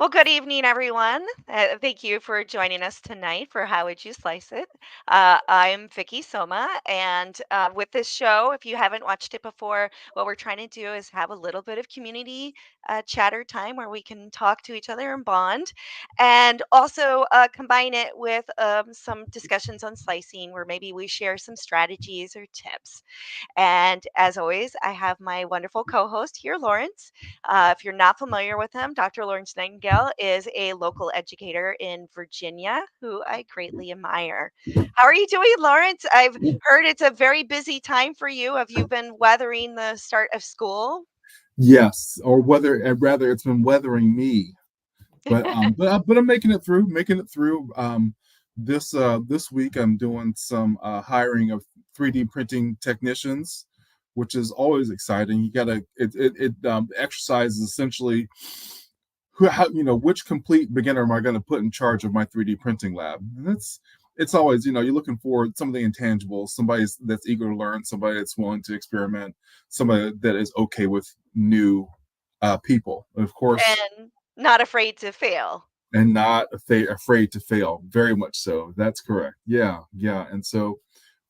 Well, good evening, everyone. Thank you for joining us tonight for How Would You Slice It? I'm Vicky Soma, and with this show, if you haven't watched it before, what we're trying to do is have a little bit of community chatter time where we can talk to each other and bond, and also combine it with some discussions on slicing where maybe we share some strategies or tips. And as always, I have my wonderful co host here, Lawrence. If you're not familiar with him, Dr. Lawrence Nightingale is a local educator in Virginia who I greatly admire. How are you doing, Lawrence? I've heard it's a very busy time for you. Have you been weathering the start of school? Yes, or whether rather it's been weathering me, but I'm making it through. This week I'm doing some hiring of 3D printing technicians, which is always exciting. You gotta it exercises essentially which complete beginner am I going to put in charge of my 3D printing lab, and it's always you're looking for some of the intangibles, somebody that's eager to learn, somebody that's willing to experiment, somebody that is okay with new people, and of course, And not afraid to fail. and not afraid to fail. Very much so. That's correct. Yeah, yeah. And so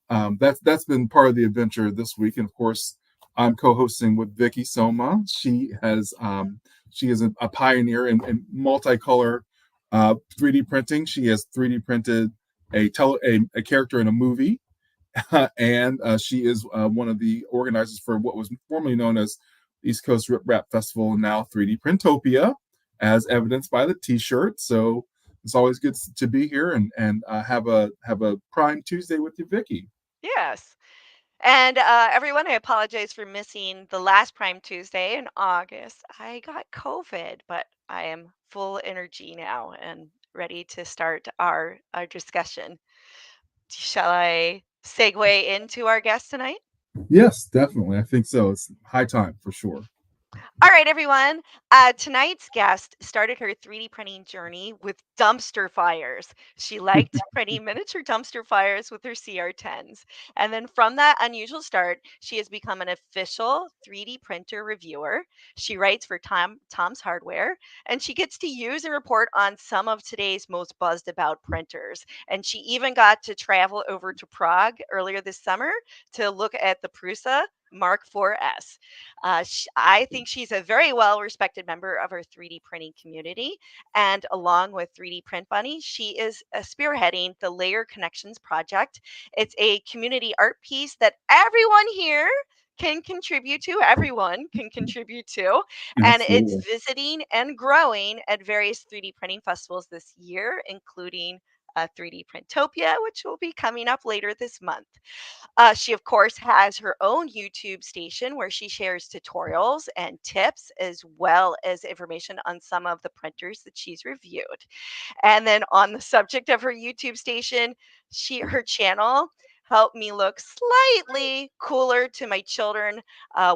that's been part of the adventure this week. And of course, I'm co-hosting with Vicky Soma. She is a pioneer in multicolor 3D printing. She has 3D printed a character in a movie, and she is one of the organizers for what was formerly known as East Coast Rip Rap Festival, now 3D Printopia, as evidenced by the T-shirt. So it's always good to be here and have a Prime Tuesday with you, Vicky. Yes. And everyone, I apologize for missing the last Prime Tuesday in August. I got COVID, but I am full energy now and ready to start our discussion. Shall I segue into our guest tonight? Yes, definitely. I think so. It's high time for sure. All right, everyone. Tonight's guest started her 3D printing journey with dumpster fires. She liked printing miniature dumpster fires with her CR10s. And then from that unusual start, she has become an official 3D printer reviewer. She writes for Tom's Hardware, and she gets to use and report on some of today's most buzzed about printers. And she even got to travel over to Prague earlier this summer to look at the Prusa MK4S. I think she's a very well respected member of our 3D printing community. And along with 3D Print Bunny, she is spearheading the Layer Connections project. It's a community art piece that everyone here can contribute to, everyone can contribute to. And it's Absolutely. visiting and growing at various 3D printing festivals this year, including 3D Printopia, which will be coming up later this month. She, of course, has her own YouTube station where she shares tutorials and tips as well as information on some of the printers that she's reviewed. And then on the subject of her YouTube station, her channel helped me look slightly cooler to my children.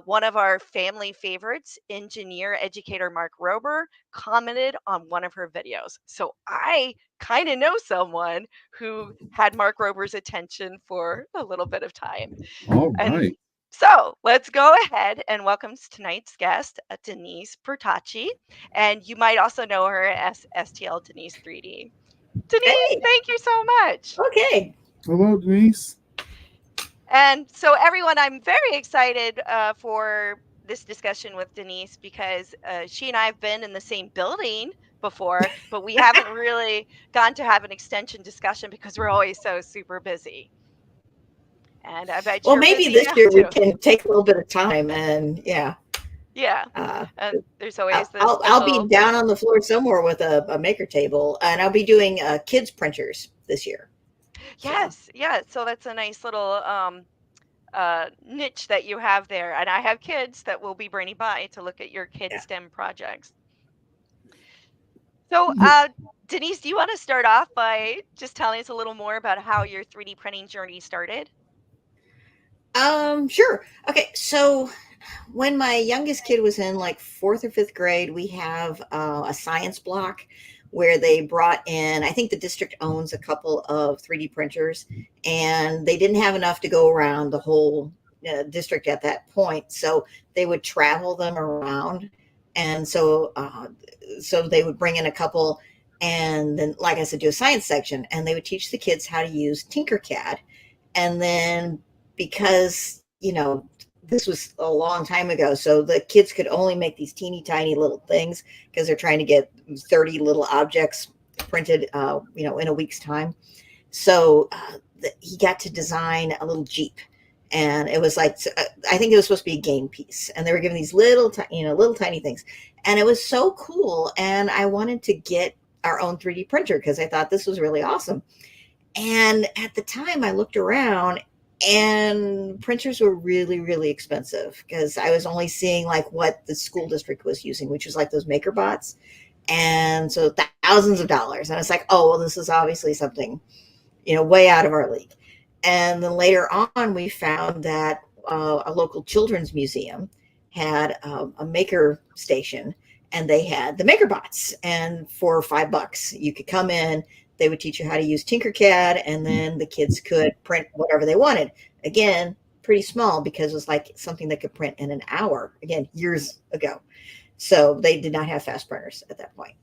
One of our family favorites, engineer educator Mark Rober, commented on one of her videos. So I kind of know someone who had Mark Rober's attention for a little bit of time. All And right. so let's go ahead and welcome tonight's guest, Denise Bertacchi. And you might also know her as STL Denise 3D. Denise, Hey, thank you so much. okay. Hello, Denise. And so, everyone, I'm very excited for this discussion with Denise because she and I have been in the same building before, but we haven't really gone to have an extension discussion because we're always so super busy. And I bet Well, you're maybe busy this now year we too. can take a little bit of time and yeah, Yeah. uh, And there's always the I'll be special. down on the floor somewhere with a maker table, and I'll be doing kids printers this year. So Yes. Yeah. So that's a nice little niche that you have there. And I have kids that will be bringing by to look at your kids' yeah. STEM projects. So, Denise, do you want to start off by just telling us a little more about how your 3D printing journey started? Sure. Okay, so when my youngest kid was in like fourth or fifth grade, we have a science block where they brought in, I think the district owns a couple of 3D printers, and they didn't have enough to go around the whole district at that point. So they would travel them around. And so they would bring in a couple, and then, like I said, do a science section, and they would teach the kids how to use Tinkercad. And then, because this was a long time ago, so the kids could only make these teeny tiny little things because they're trying to get 30 little objects printed, in a week's time. So he got to design a little Jeep, and it was like, I think it was supposed to be a game piece, and they were giving these little tiny things, and it was so cool. And I wanted to get our own 3D printer because I thought this was really awesome. And at the time, I looked around, and printers were really, really expensive because I was only seeing like what the school district was using, which was like those maker bots. And so thousands of dollars. And it's like, oh, well, this is obviously something, way out of our league. And then later on, we found that a local children's museum had a maker station, and they had the maker bots. And for $5, you could come in. They would teach you how to use Tinkercad, and then the kids could print whatever they wanted. Again, pretty small because it was like something that could print in an hour. Again, years ago. So they did not have fast printers at that point.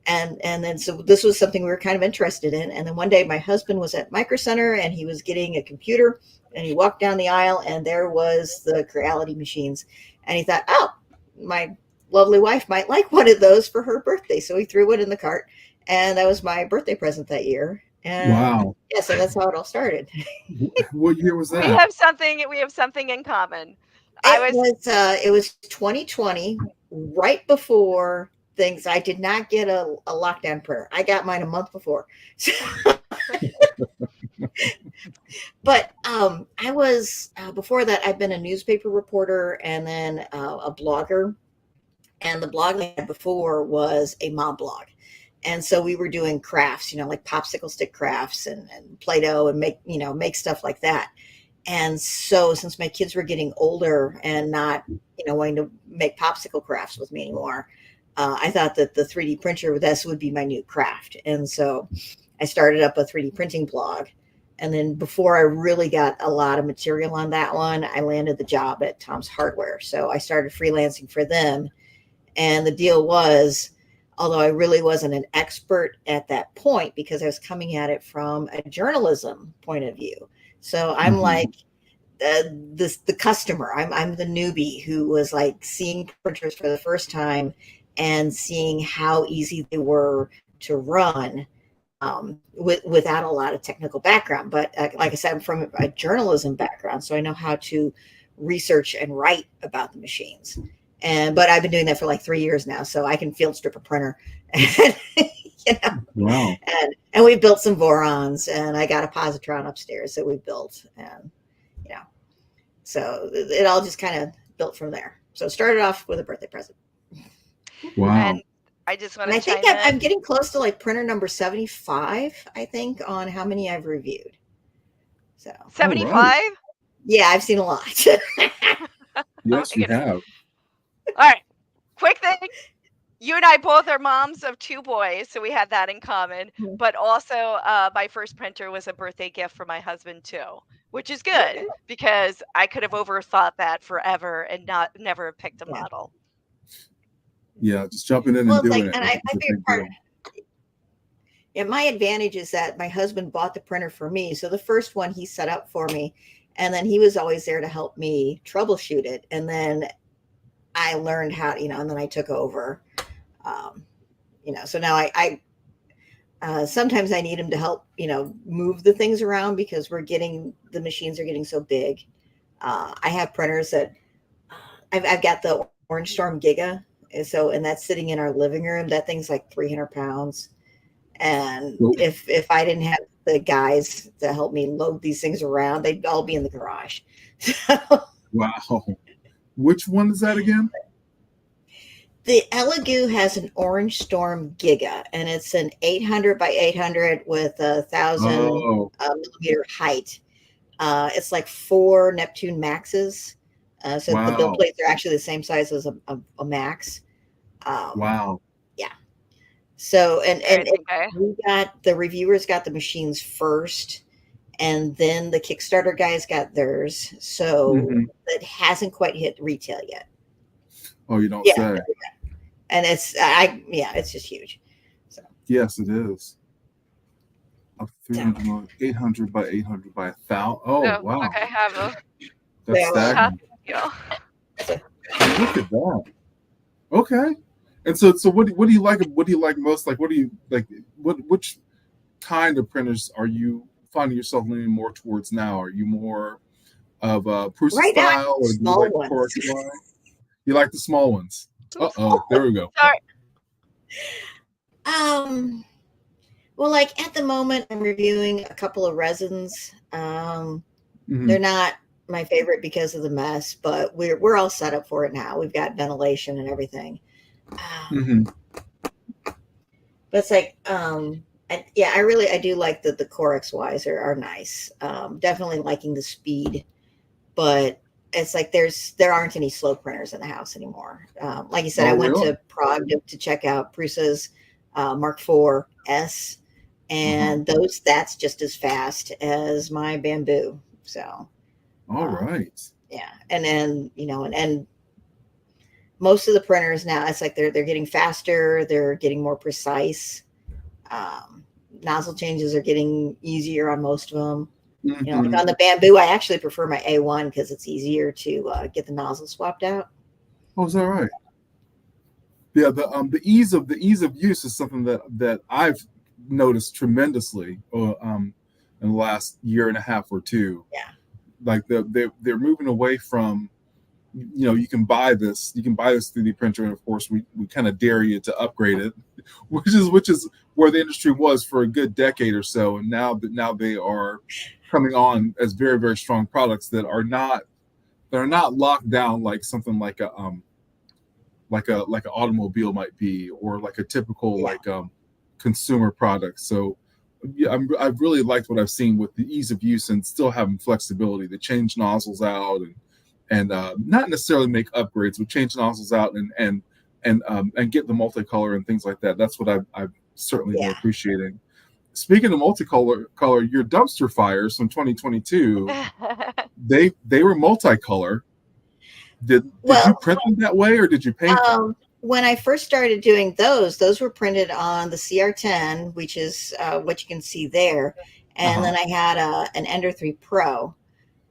And then so this was something we were kind of interested in. And then one day my husband was at Micro Center, and he was getting a computer, and he walked down the aisle, and there was the Creality machines. And he thought, oh, my lovely wife might like one of those for her birthday. So he threw it in the cart, and that was my birthday present that year. And Wow. yeah, so that's how it all started. What year was We that? have something in common. It was 2020, right before things. I did not get a lockdown printer. I got mine a month before. But I was before that, I've been a newspaper reporter, and then a blogger. And the blog I had before was a mom blog. And so we were doing crafts, like popsicle stick crafts and Play-Doh, and make stuff like that. And so since my kids were getting older and not, wanting to make popsicle crafts with me anymore, I thought that the 3D printer, this would be my new craft. And so I started up a 3D printing blog. And then before I really got a lot of material on that one, I landed the job at Tom's Hardware. So I started freelancing for them. And the deal was, although I really wasn't an expert at that point because I was coming at it from a journalism point of view. So I'm like the customer. I'm the newbie who was like seeing printers for the first time and seeing how easy they were to run without a lot of technical background. But like I said, I'm from a journalism background, so I know how to research and write about the machines. But I've been doing that for like 3 years now, so I can field strip a printer. Wow. And we built some Vorons, and I got a positron upstairs that we built, and so it all just kind of built from there. So it started off with a birthday present. Wow. And I just want And to I think I'm getting close to like printer number 75, I think, on how many I've reviewed. So 75? Yeah, I've seen a lot. Yes, you have. All right. Quick thing. You and I both are moms of 2 boys, so we had that in common. But also, my first printer was a birthday gift for my husband too, which is good because I could have overthought that forever and never have picked a model. Yeah, just jumping in and doing it. And I think part. Yeah, my advantage is that my husband bought the printer for me, so the first one he set up for me, and then he was always there to help me troubleshoot it, and then I learned how, and then I took over. So now I sometimes I need him to help, move the things around because the machines are getting so big. I have printers that I've got the Orange Storm Giga. And that's sitting in our living room. That thing's like 300 pounds. And if I didn't have the guys to help me load these things around, they'd all be in the garage. Wow. Which one is that again? The Elegoo has an Orange Storm Giga, and it's an 800 by 800 with 1,000 millimeter height. It's like 4 Neptune Maxes. So the build plates are actually the same size as a Max. Wow. Yeah. So, and the reviewers got the machines first, and then the Kickstarter guys got theirs. So it hasn't quite hit retail yet. Oh, you don't say. and it's just huge. So Yes, it is. Up so 300, 800 by 800 by 1,000. Oh, Oh, wow. look, I have a That's so, staggering. you. so Look at that. Okay. And so what do you like? What do you like most? Like, what do you like? Which kind of printers are you finding yourself leaning more towards now? Are you more of a Prusa right now I style, have or do you small like the ones. Corex? You like the small ones. Uh-oh, there Small. we go. Sorry. Um, well, like at the moment, I'm reviewing a couple of resins. Hmm. They're not my favorite because of the mess, but we're all set up for it now. We've got ventilation and everything. Hmm. But it's like, yeah, I do like the Core XYs are nice. Definitely liking the speed, but it's like there aren't any slow printers in the house anymore. Like you said, I Oh, went really? to Prague to check out Prusa's Mark 4S, Uh-huh. and that's just as fast as my bamboo. So All um, right. yeah, and then and most of the printers now, it's like they're getting faster, they're getting more precise. Um, Nozzle changes are getting easier on most of them. Like Hmm. on the bamboo, I actually prefer my A1 because it's easier to get the nozzle swapped out. Oh, is that right? Yeah, the ease of use is something that I've noticed tremendously in the last year and a half or two. Yeah, Like they're moving away from, you can buy this 3D printer, and of course we kind of dare you to upgrade it, which is where the industry was for a good decade or so, and now they are coming on as very, very strong products that are not locked down like something like an automobile might be, or like a typical yeah, consumer product. So yeah, I've really liked what I've seen with the ease of use and still having flexibility to change nozzles out, and not necessarily make upgrades, but change nozzles out and get the multicolor and things like that. That's what I've certainly been yeah. appreciating. Speaking of color, your dumpster fires from 2022, they were multicolor. Did you Well, print them that way, or did you paint them? when I first started doing those were printed on the CR10, which is what you can see there. And Uh-huh. then I had an Ender 3 Pro.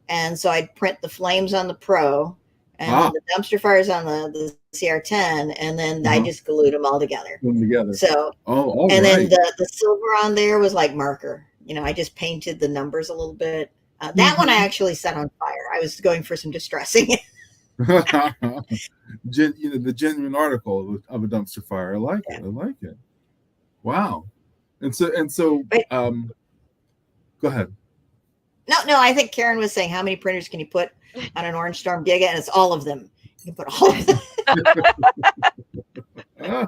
And so I'd print the flames on the Pro and then Ah. the dumpster fires on the CR10. And then I Uh-huh. just glued them all together. Put them together. So, Oh, all and then right. the silver on there was like marker. I just painted the numbers a little bit. That one I Mm-hmm. actually set on fire. I was going for some distressing. The genuine article of a dumpster fire. I like it. Yeah. I like it. Wow. And so, But go ahead. no, I think Karen was saying, how many printers can you put on an Orange Storm Giga? And it's all of them. You can put all of them. Ah,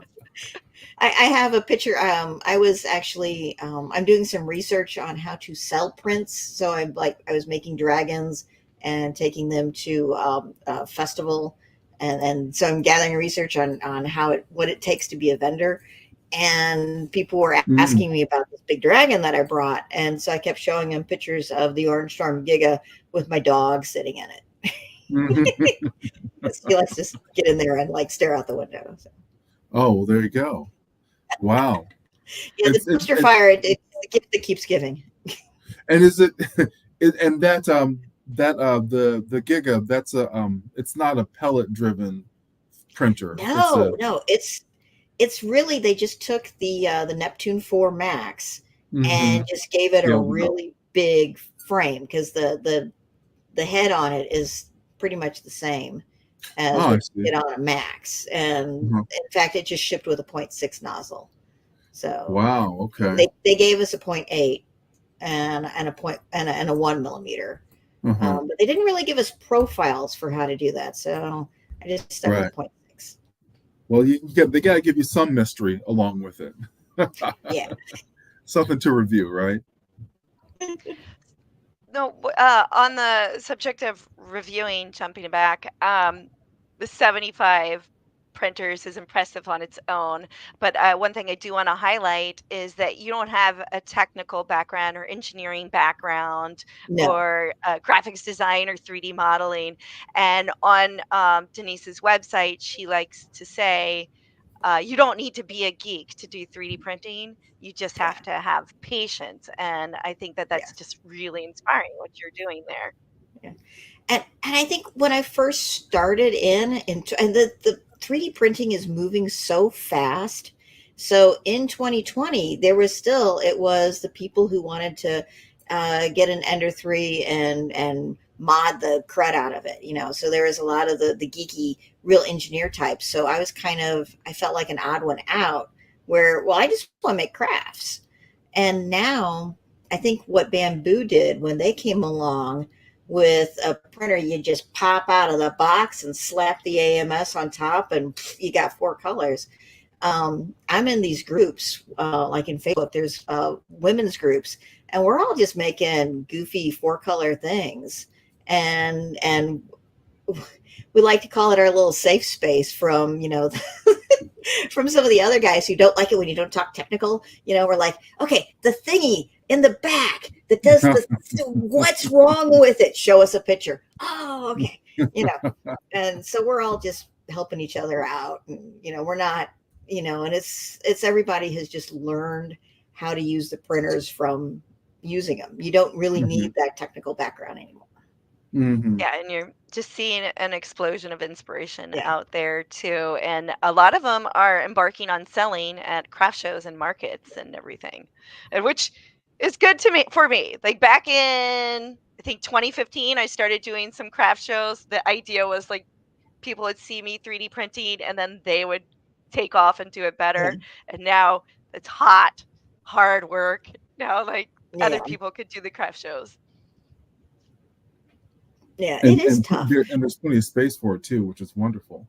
I have a picture. I was actually, I'm doing some research on how to sell prints. So I was making dragons and taking them to a festival. And so I'm gathering research on what it takes to be a vendor. And people were mm. asking me about this big dragon that I brought. And so I kept showing them pictures of the Orange Storm Giga with my dog sitting in it. Mhm. He likes to get in there and like stare out the window. So. Oh, well, there you go. Wow. Yeah, the It's it, dumpster it fire, it's the gift that keeps giving. and is it, and the Giga, that's it's not a pellet driven printer. It's a No, it's really they just took the Neptune 4 Max mm-hmm. and just gave it a Scaled it up. really big frame because the head on it is pretty much the same as Oh, I what see. you get on a Max, and Uh-huh. in fact, it just shipped with a .6 nozzle. So Wow. Okay. they gave us a .8 and a point and a 1 millimeter, Uh-huh. but they didn't really give us profiles for how to do that. So I just stuck Right. with .6. Well, they got to give you some mystery along with it. Yeah. Something to review, right? No, on the subject of reviewing, jumping back, the 75 printers is impressive on its own. But one thing I do want to highlight is that you don't have a technical background or engineering background No. or graphics design or 3D modeling. And on Denise's website, she likes to say, You don't need to be a geek to do 3D printing. You just Yeah. have to have patience. And I think that that's Yes. just really inspiring what you're doing there. Yeah. And I think when I first started and the 3D printing is moving so fast. So in 2020, there was still it was the people who wanted to get an Ender 3 and mod the crud out of it, you know. So there was a lot of the geeky real engineer types. So I felt like an odd one out where, well, I just want to make crafts. And now I think what Bamboo did when they came along with a printer, you just pop out of the box and slap the AMS on top, and you got four colors. I'm in these groups, like in Facebook, there's women's groups, and we're all just making goofy four color things. And we like to call it our little safe space from, you know, from some of the other guys who don't like it when you don't talk technical. You know, we're like, okay, the thingy in the back that does the, what's wrong with it? Show us a picture. Oh, okay. You know, and so we're all just helping each other out. And, you know, we're not, you know, and it's everybody has just learned how to use the printers from using them. You don't really Mhm. need that technical background anymore. Mhm. Yeah, and you're just seeing an explosion of inspiration Yeah. out there too. And a lot of them are embarking on selling at craft shows and markets and everything, and which is good to me for me. Like back in I think 2015, I started doing some craft shows. The idea was like people would see me 3D printing and then they would take off and do it Yeah. better. And now it's hot, hard work. Now like other Yeah. people could do the craft shows. Yeah. It and is and tough. there and there's plenty of space for it too, which is wonderful.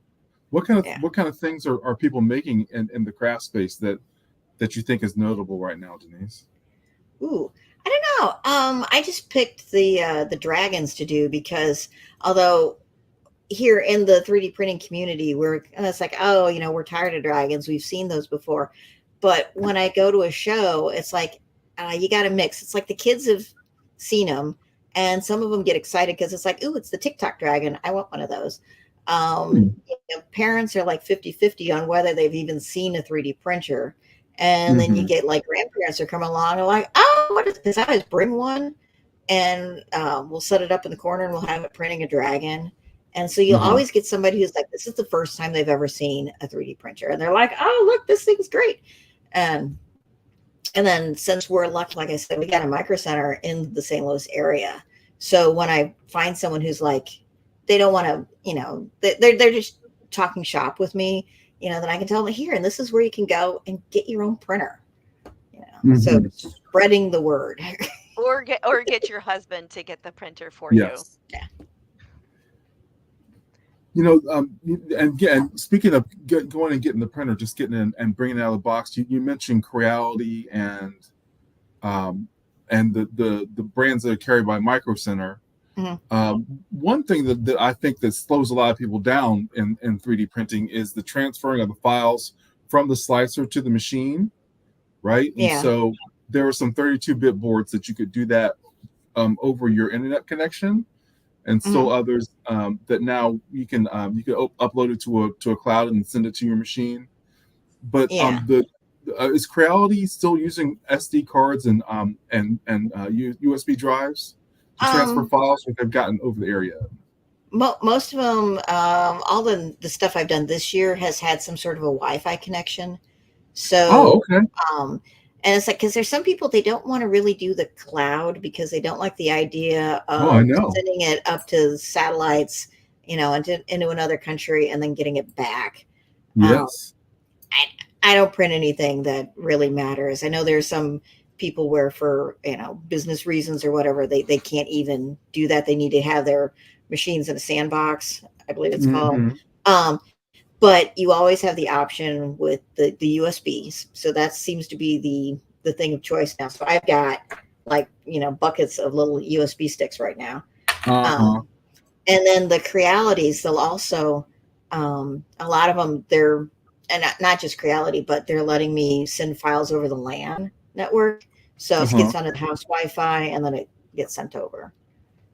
Yeah. What kind of things are people making in the craft space that you think is notable right now, Denise? Ooh, I don't know. I just picked the dragons to do because although here in the 3D printing community, it's like, oh, you know, we're tired of dragons. We've seen those before. But when I go to a show, it's like you got to mix. It's like the kids have seen them, and some of them get excited because it's like, ooh, it's the TikTok dragon. I want one of those. Hmm. You know, parents are like 50-50 on whether they've even seen a 3D printer. And then you Hmm. get like grandparents who come along and like, oh, what is this? I always bring one and we'll set it up in the corner and we'll have it printing a dragon. And so you'll Uh-huh. always get somebody who's like, this is the first time they've ever seen a 3D printer. And they're like, oh, look, this thing's great. And and then since we're lucky, like I said, we got a micro center in the St. Louis area. So when I find someone who's like, they don't want to, you know, they're just talking shop with me, you know, then I can tell them here, and this is where you can go and get your own printer. You know, so Hmm. spreading the word. Or get your husband to get the printer for you. Yes. You know, and again, speaking of going and getting the printer, just getting in and bringing it out of the box, you mentioned Creality um, and the brands that are carried by Micro Center. Mhm. One thing that I think that slows a lot of people down in 3D printing is the transferring of the files from the slicer to the machine, right? And Yeah. so there are some 32-bit boards that you could do that over your internet connection, and still Mhm. others that now you can upload it to a cloud and send it to your machine. But Yeah. the is Creality still using SD cards and USB drives to transfer Um, files, or they've gotten over the area? most of them, all the stuff I've done this year has had some sort of a Wi-Fi connection. Oh, So, okay. um, and it's like because there's some people they don't want to really do the cloud because they don't like the idea Oh, I of know. sending it up to satellites, you know, into another country and then getting it back. Um, Yes. I I don't print anything that really matters. I know there's some people where for, you know, business reasons or whatever, they can't even do that. They need to have their machines in a sandbox, I believe it's called. Hmm. Um, but you always have the option with the USBs. So that seems to be the thing of choice now. So I've got like, you know, buckets of little USB sticks right now. Uh-huh. Um, and then the Crealities, they'll also a lot of them they're and not just Creality, but they're letting me send files over the LAN network. So it Uh-huh. gets onto the house Wi-Fi and then it gets sent over.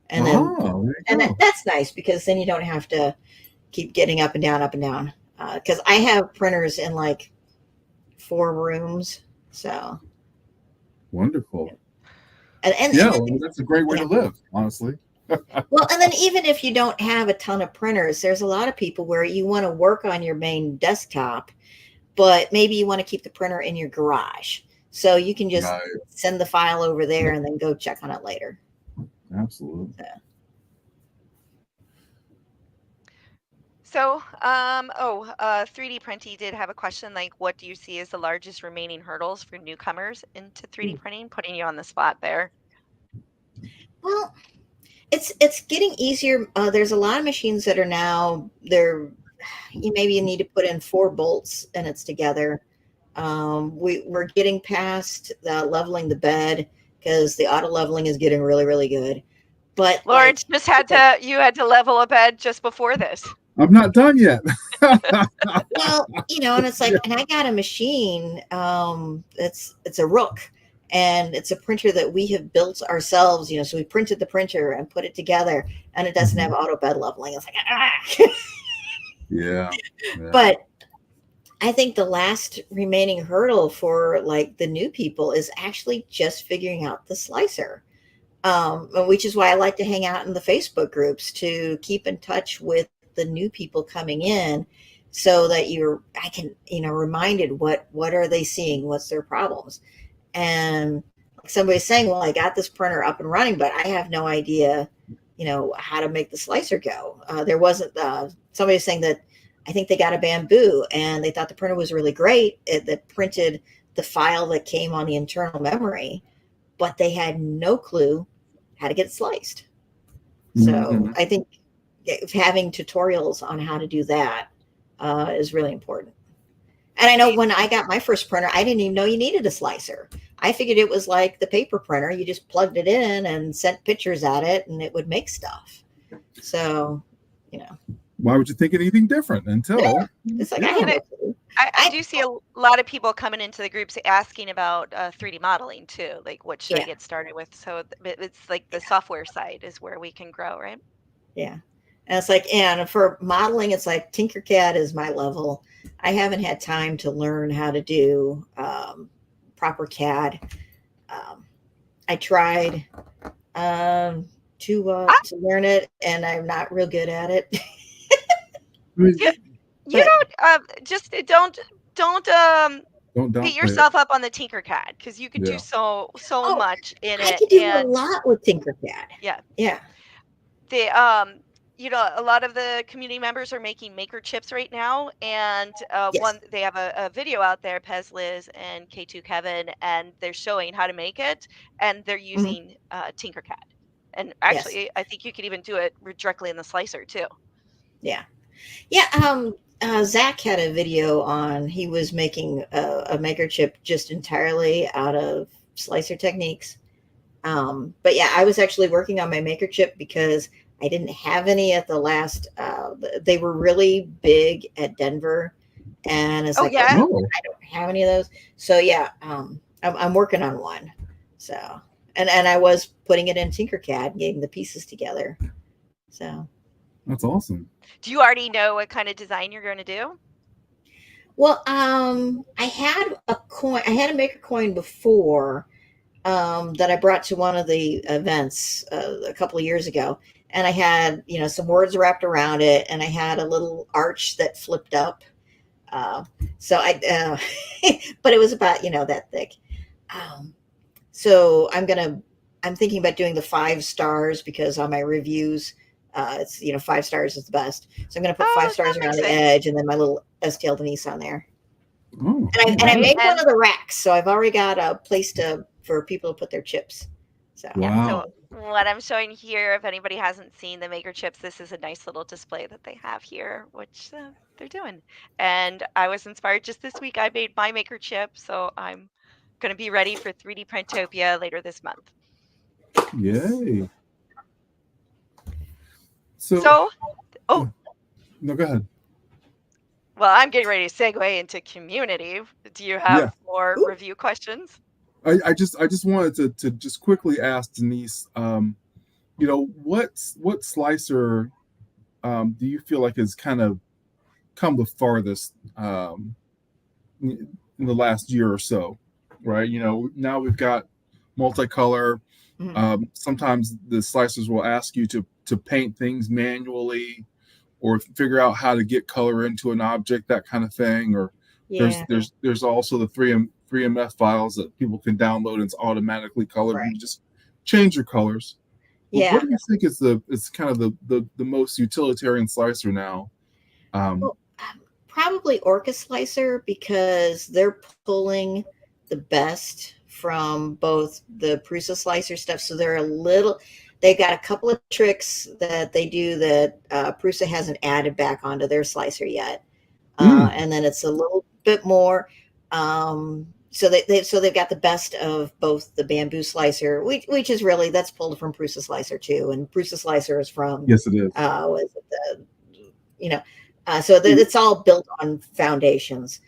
And then Oh, there you and go. that's nice because then you don't have to keep getting up and down, up and down. because I have printers in like 4 rooms. So Wonderful. and Yeah, then, well, that's a great way yeah. to live, honestly. Well, and then even if you don't have a ton of printers, there's a lot of people where you want to work on your main desktop, but maybe you want to keep the printer in your garage. So you can just Right. send the file over there and then go check on it later. Absolutely. So, So, 3D Printy did have a question like, what do you see as the largest remaining hurdles for newcomers into 3D printing? Putting you on the spot there. well, it's getting easier. There's a lot of machines that are now you need to put in 4 bolts and it's together. We're getting past the leveling the bed because the auto leveling is getting really, really good. But like, Lawrence just had you had to level a bed just before this. I'm not done yet. well, and it's like, Yeah. and I got a machine. It's a Rook, and it's a printer that we have built ourselves. So we printed the printer and put it together, and it doesn't have auto bed leveling. It's like, Yeah. but I think the last remaining hurdle for like the new people is actually just figuring out the slicer. Which is why I like to hang out in the Facebook groups to keep in touch with the new people coming in, so that I can, reminded what are they seeing, what's their problems, and like somebody's saying, well, I got this printer up and running, but I have no idea, how to make the slicer go. There wasn't somebody was saying that I think they got a Bamboo and they thought the printer was really great, that printed the file that came on the internal memory, but they had no clue how to get it sliced. So I think having tutorials on how to do that is really important. And I know when I got my first printer, I didn't even know you needed a slicer. I figured it was like the paper printer. You just plugged it in and sent pictures at it and it would make stuff. So, Why would you think anything different until? it's like, Yeah. I have no clue. I do see a lot of people coming into the groups asking about 3D modeling too. Like, what should I Yeah. get started with? So it's like the software side is where we can grow, right? Yeah. And it's like, and for modeling, it's like Tinkercad is my level. I haven't had time to learn how to do proper CAD. I tried to learn it, and I'm not real good at it. You, you don't just don't Don't beat downplay it. yourself up on the Tinkercad because you could Yeah. do so Oh, much in I it. could do a And lot with Tinkercad. yeah, Yeah. the a lot of the community members are making maker chips right now, and Yes. they have a video out there, Pez Liz and K2 Kevin, and they're showing how to make it, and they're Mhm. using Tinkercad. And Yes. actually, I think you could even do it directly in the slicer too. Yeah. Yeah. Zach had a video on, he was making a maker chip just entirely out of slicer techniques. But yeah, I was actually working on my maker chip because I didn't have any at the last, they were really big at Denver. And it's Oh like, yeah, okay, I don't have any of those. So yeah, I'm working on one. So, and I was putting it in Tinkercad, getting the pieces together. So, That's awesome. do you already know what kind of design you're going to do? well, I had a coin, I had a maker coin before, that I brought to one of the events a couple of years ago. And I had, some words wrapped around it, and I had a little arch that flipped up. Uh, so but it was about, that thick. Um, so I'm thinking about doing the 5 stars because on my reviews, it's, 5 stars is the best. So I'm going to put 5 stars That around makes the sense. edge and then my little STL Denise on there. Oh. And I Right, made one and of the racks, so I've already got a place for people to put their chips. So yeah, so Wow. what I'm showing here, if anybody hasn't seen the maker chips, this is a nice little display that they have here, which they're doing. And I was inspired just this week. I made my maker chip, so I'm going to be ready for 3D Printopia later this month. Yay. So, So, oh, no, go ahead. well, I'm getting ready to segue into community. Do you Yeah. have more Ooh. review questions? I just wanted to just quickly ask Denise, what slicer do you feel like is kind of come the farthest in the last year or so, right? Now we've got multicolor. Mhm. Sometimes the slicers will ask you to paint things manually, or figure out how to get color into an object, that kind of thing. Or Yeah. there's also the 3MF files that people can download, and it's automatically colored, and Right. you just change your colors. But what Yeah. do you think is it's kind of the most utilitarian slicer now? Um, Well, probably Orca Slicer, because they're pulling the best from both the Prusa Slicer stuff. So they got a couple of tricks that they do that Prusa hasn't added back onto their slicer yet. mm, And then it's a little bit more. So they've got the best of both the bamboo slicer, which is really, that's pulled from Prusa Slicer too, and Prusa Slicer is from yes, it is. what is it, you know, so it's all built on foundations.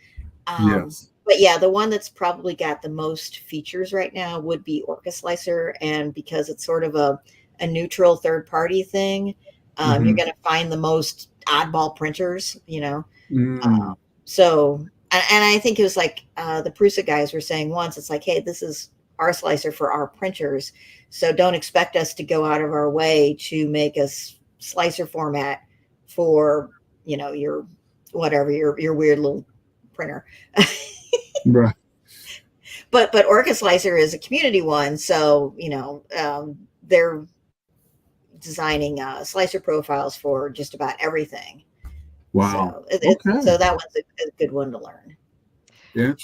Yes. But yeah, the one that's probably got the most features right now would be Orca Slicer, and because it's sort of a neutral third party thing, you're Mm-hmm. going to find the most oddball printers, you know. Mm, So, and I think it was like the Prusa guys were saying once, it's like, hey, this is our slicer for our printers, so don't expect us to go out of our way to make a slicer format for your whatever your weird little printer. right. But Orca Slicer is a community one, so they're designing slicer profiles for just about everything. Wow. So Okay. so that one's a good one to learn.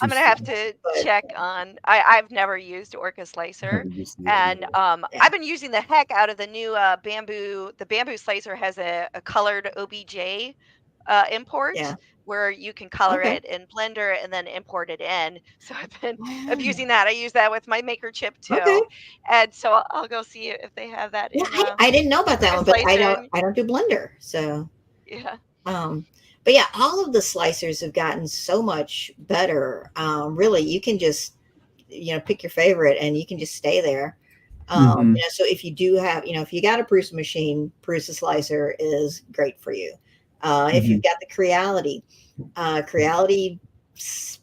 I'm gonna have Interesting. to But check on. I've never used Orca I Slicer, haven't used it yet and either. yeah, I've been using the heck out of the new bamboo. The bamboo slicer has a colored OBJ import yeah, where you can color okay. it in Blender and then import it in. So I've been Wow. abusing that. I use that with my maker chip Okay. too, and so I'll go see if they have that Yeah, in I didn't know about that Orca one, but I Slicer. don't And I don't do Blender. So yeah, um but yeah, all of the slicers have gotten so much better. Really, you can just pick your favorite and you can just stay there. Mm-hmm. So if you do have, if you got a Prusa machine, Prusa slicer is great for you. If Mm-hmm. you've got the Creality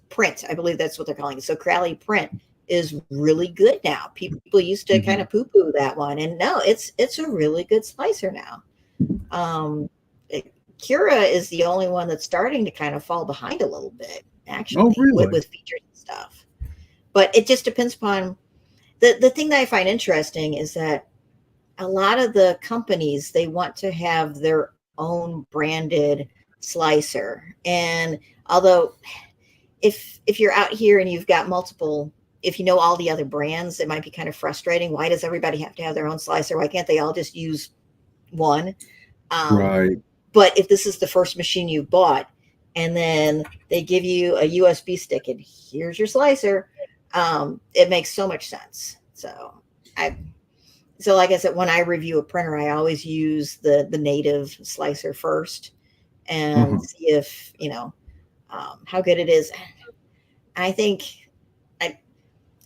print, I believe that's what they're calling it. So Creality print is really good now. People used to kind Mm-hmm. of poo poo that one, and no, it's a really good slicer now. Um, Cura is the only one that's starting to kind of fall behind a little bit, Oh, actually, with, really? with features and stuff. But it just depends upon the thing that I find interesting is that a lot of the companies, they want to have their own branded slicer. And although if you're out here and you've got multiple, if you know all the other brands, it might be kind of frustrating. Why does everybody have to have their own slicer? Why can't they all just use one? Um, Right. but if this is the first machine you've bought, and then they give you a USB stick and here's your slicer, it makes so much sense. I so like I said, when I review a printer, I always use the native slicer first Uh-huh. and see if how good it is. I think I,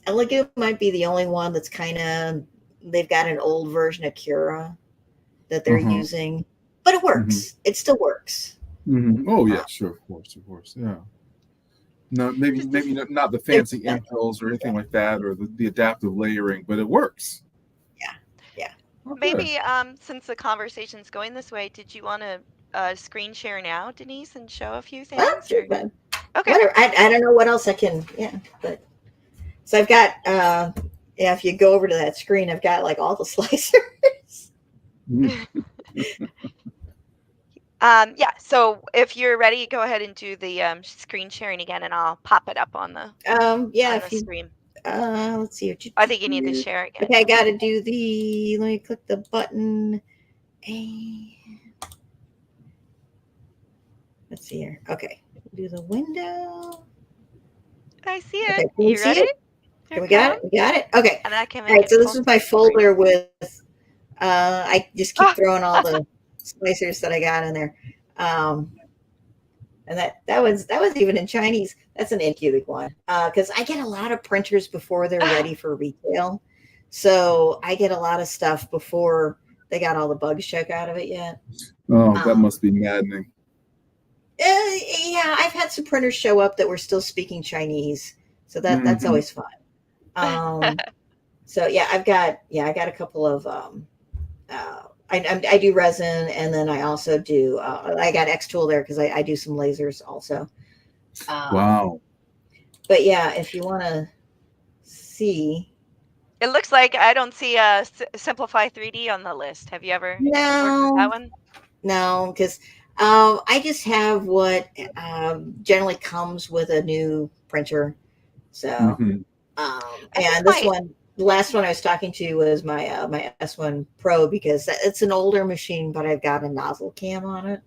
Elegoo might be the only one that's kind of, they've got an old version of Cura that they're Uh-huh. using, but it Mm-hmm. works. It still works. Mm-hmm. Oh Uh, yeah, sure, of course. Yeah. No, maybe just as not the there's fancy that, infills or yeah, anything like that, or the adaptive layering, but it works. yeah, yeah. Oh, good. maybe since the conversation's going this way, did you want to screen share now, Denise, and show a few Well, things? sure, Or but okay. whatever. I don't know what else I can. Yeah, but so I've got. Yeah, if you go over to that screen, I've got like all the slicers. Mhm. Yeah, so if you're ready, go ahead and do the screen sharing again, and I'll pop it up Yeah, on the if you screen. let's see. I think you need to share again. Okay, I got to do the. Let me click the button. And let's see here. Okay, do the window. I see Okay, it. can we You see ready? it? Here Okay, it we got comes, it. We got it. Okay. and I can All make right. it So this full is my screen for you. folder with. I just keep Ah, throwing all the slicers that I got in there. Um, and that was even in Chinese. That's an incubic one because I get a lot of printers before they're ready for retail, so I get a lot of stuff before they got all the bugs checked out of it yet. Oh, that Um, must be maddening. Yeah, I've had some printers show up that were still speaking Chinese, so that's Mhm. always fun. So yeah, I got a couple of I do resin, and then I also do I got X tool there because I do some lasers also. Um, Wow. but yeah, if you want to see, It looks like I don't see a Simplify 3D on the list. Have you ever worked with that no, one? no, because I just have what generally comes with a new printer. So, Hmm. I think and this my one, the last one I was talking to was my S1 Pro because it's an older machine, but I've got a nozzle cam on it.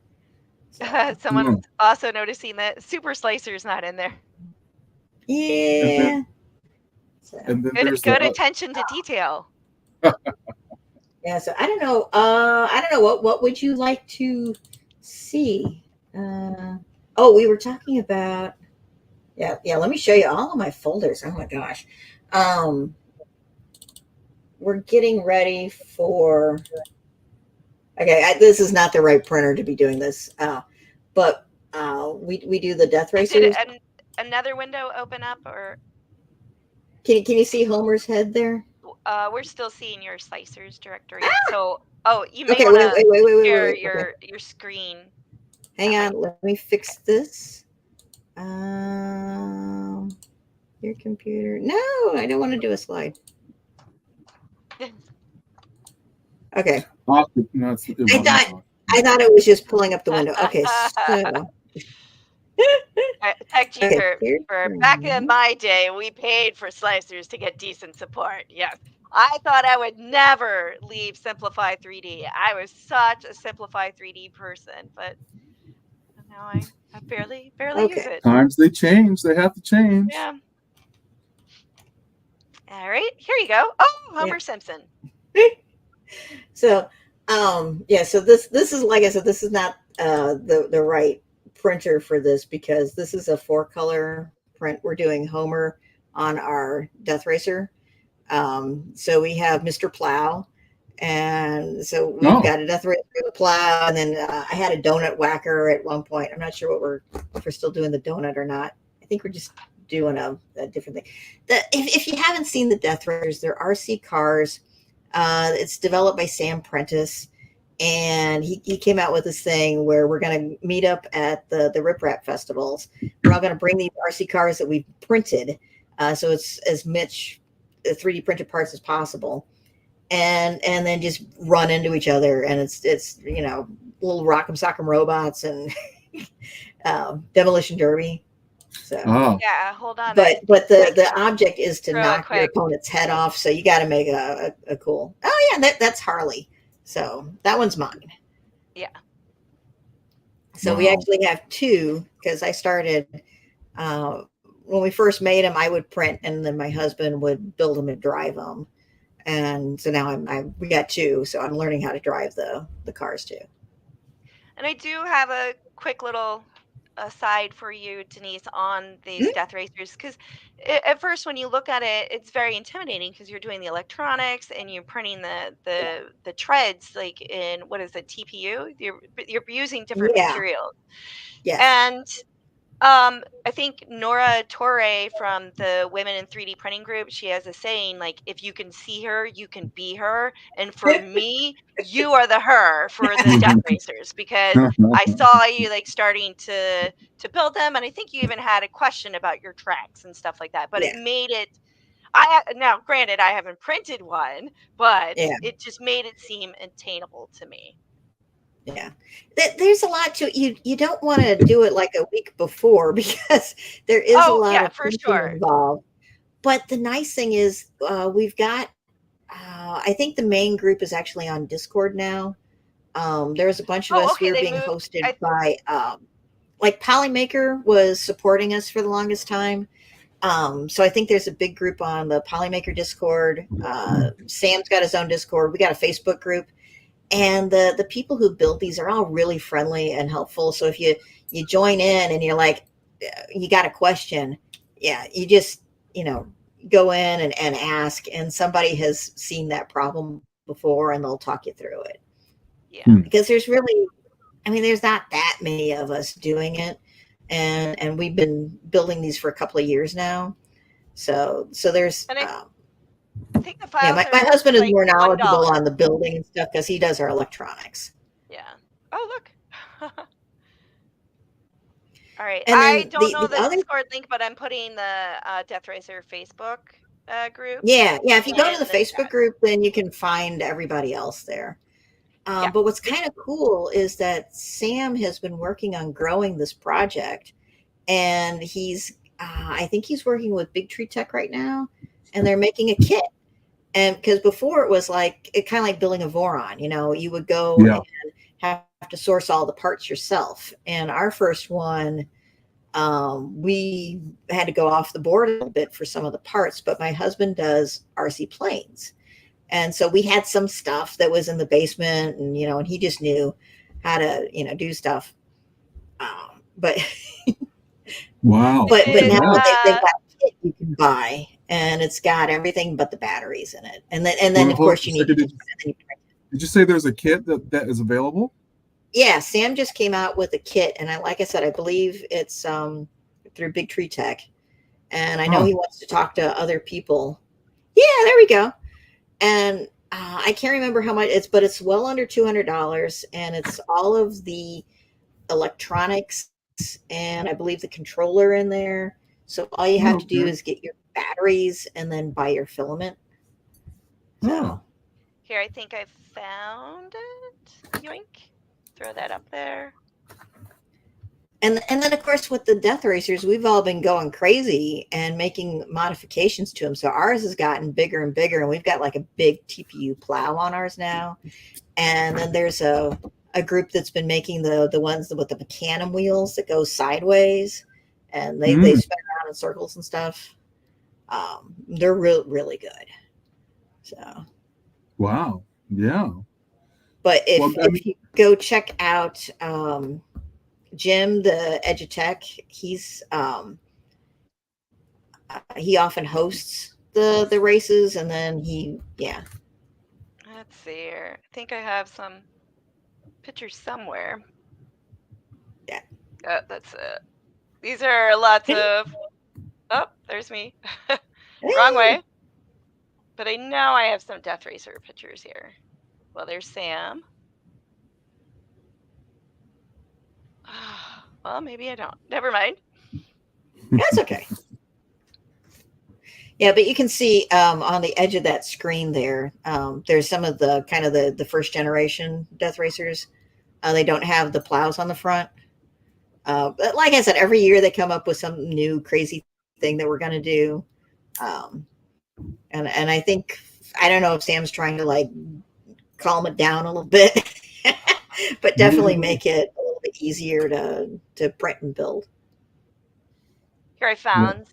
So, someone's also noticing that Super Slicer's not in there. And then yeah. So, Good, there's good the attention to detail. yeah. So I don't know. I don't know what would you like to see? Uh, oh, we were talking about. Yeah, yeah. Let me show you all of my folders. Oh my gosh. Um, we're getting ready for. Okay, this is not the right printer to be doing this, but we do the death Did racers. another window open up, or Can you see Homer's head there? we're still seeing your Slicers directory? Ah! So, oh, you may Okay, want to share wait. Okay, your screen. hang That on. might. Let me fix this. Um, your computer. No, I don't want to do a slide. Okay, no, it I won't let me thought talk. I thought it was just pulling up the window. Okay, so Tech okay, Jeeper, here's for back in the my day, we paid for slicers to get decent support. Yes. I thought I would never leave Simplify 3D. I was such a Simplify 3D person, but now I barely use okay. it. Times they change. They have to change. Yeah. All right. Here you go. Oh, Yeah. Homer Simpson. So, yeah. So this is like I said, this is not the right printer for this because this is a 4-color print. We're doing Homer on our Death Racer. So we have Mr. Plow, and so we've Oh, got a Death Racer with a plow, and then I had a donut whacker at one point. I'm not sure what if we're still doing the donut or not. I think we're just doing a different thing. If you haven't seen the Death Racers, they're RC cars. It's developed by Sam Prentice, and he came out with this thing where we're going to meet up at the Rip Rap festivals. We're all going to bring these RC cars that we've printed, so it's as much 3D printed parts as possible, and then just run into each other, and it's little rock'em sock'em robots and demolition derby. So, oh, Yeah, hold on. but I the can object is to real knock your quick. opponent's head off. So you got to make a cool. Oh yeah, that's Harley. So that one's mine. Yeah. So we wow. actually have two because I started when we first made them. I would print, and then my husband would build them and drive them. And so now we got two. So I'm learning how to drive the cars too. And I do have a quick little aside for you, Denise, on these Mm, death racers, because at first, when you look at it, it's very intimidating because you're doing the electronics and you're printing the treads like in what is it, TPU? You're using different yeah. materials, Yes. and I think Nora Torre from the Women in 3D Printing group, she has a saying like, "If you can see her, you can be her." And for me, you are the her for the death racers because I saw you like starting to build them, and I think you even had a question about your tracks and stuff like that. But it Yeah. made it. Now, granted, I haven't printed one, but Yeah. it just made it seem attainable to me. Yeah. There's a lot to it. You don't want to do it like a week before because there is a Oh lot yeah, of for thinking sure. involved. But the nice thing is we've got I think the main group is actually on Discord now. There's a bunch of Oh, us. We okay, were they being moved. hosted by like Polymaker was supporting us for the longest time. So I think there's a big group on the Polymaker Discord. Sam's got his own Discord. We got a Facebook group, and the people who build these are all really friendly and helpful. So if you join in and you're like you got a question, yeah, you just go in and ask, and somebody has seen that problem before and they'll talk you through it Yeah. Hmm. because there's really I mean, there's not that many of us doing it, and we've been building these for a couple of years now. So there's And I think the yeah, files my are husband is like more knowledgeable $1. on the building and stuff because he does our electronics. Yeah. Oh, look. All right. And I then don't know the the other Discord link, but I'm putting the Death Racer Facebook group yeah, if you go to in the the Facebook chat. group, then you can find everybody else there. Yeah. But what's kind of cool is that Sam has been working on growing this project, and I think he's working with Big Tree Tech right now, and they're making a kit. And because before it was like it kind of like building a Voron, you would go Yeah. and have to source all the parts yourself. And our first one, we had to go off the board a little bit for some of the parts, but my husband does RC planes. And so we had some stuff that was in the basement, and he just knew how to, do stuff. But Wow. Is but it now Yeah. they've got a kit you can buy, and it's got everything but the batteries in it. And then Well, of hold on course a you need second. to. Did you say there's a kit that is available? Yeah, Sam just came out with a kit, and like I said, I believe it's through Big Tree Tech, and I know Huh. he wants to talk to other people. Yeah, there we go. And I can't remember how much but it's well under $200, and it's all of the electronics and I believe the controller in there. So all you have to do Okay. is get your batteries and then buy your filament. Huh. So here? I think I found it. Yoink. Throw that up there. and then of course with the death racers, we've all been going crazy and making modifications to them. So ours has gotten bigger and bigger, and we've got like a big TPU plow on ours now. And then there's a group that's been making the ones with the macadam wheels that go sideways, and they Mm. spin around in circles and stuff. They're really good. So, Wow. Yeah. but Well, if you go check out Jim, the Edutech, he often hosts the races, and then Let's see here. I think I have some pictures somewhere. yeah. That's it. These are lots of. Oh, there's me. Wrong way. But I know I have some Death Racer pictures here. Well, there's Sam. Well, maybe I don't. Never mind. That's okay. Yeah, but you can see on the edge of that screen there, there's some of the kind of the first generation Death Racers. They don't have the plows on the front. But like I said, every year they come up with some new crazy thing that we're going to do. Um, and I think, I don't know if Sam's trying to like calm it down a little bit, but definitely make it a little bit easier to print and build. Here I found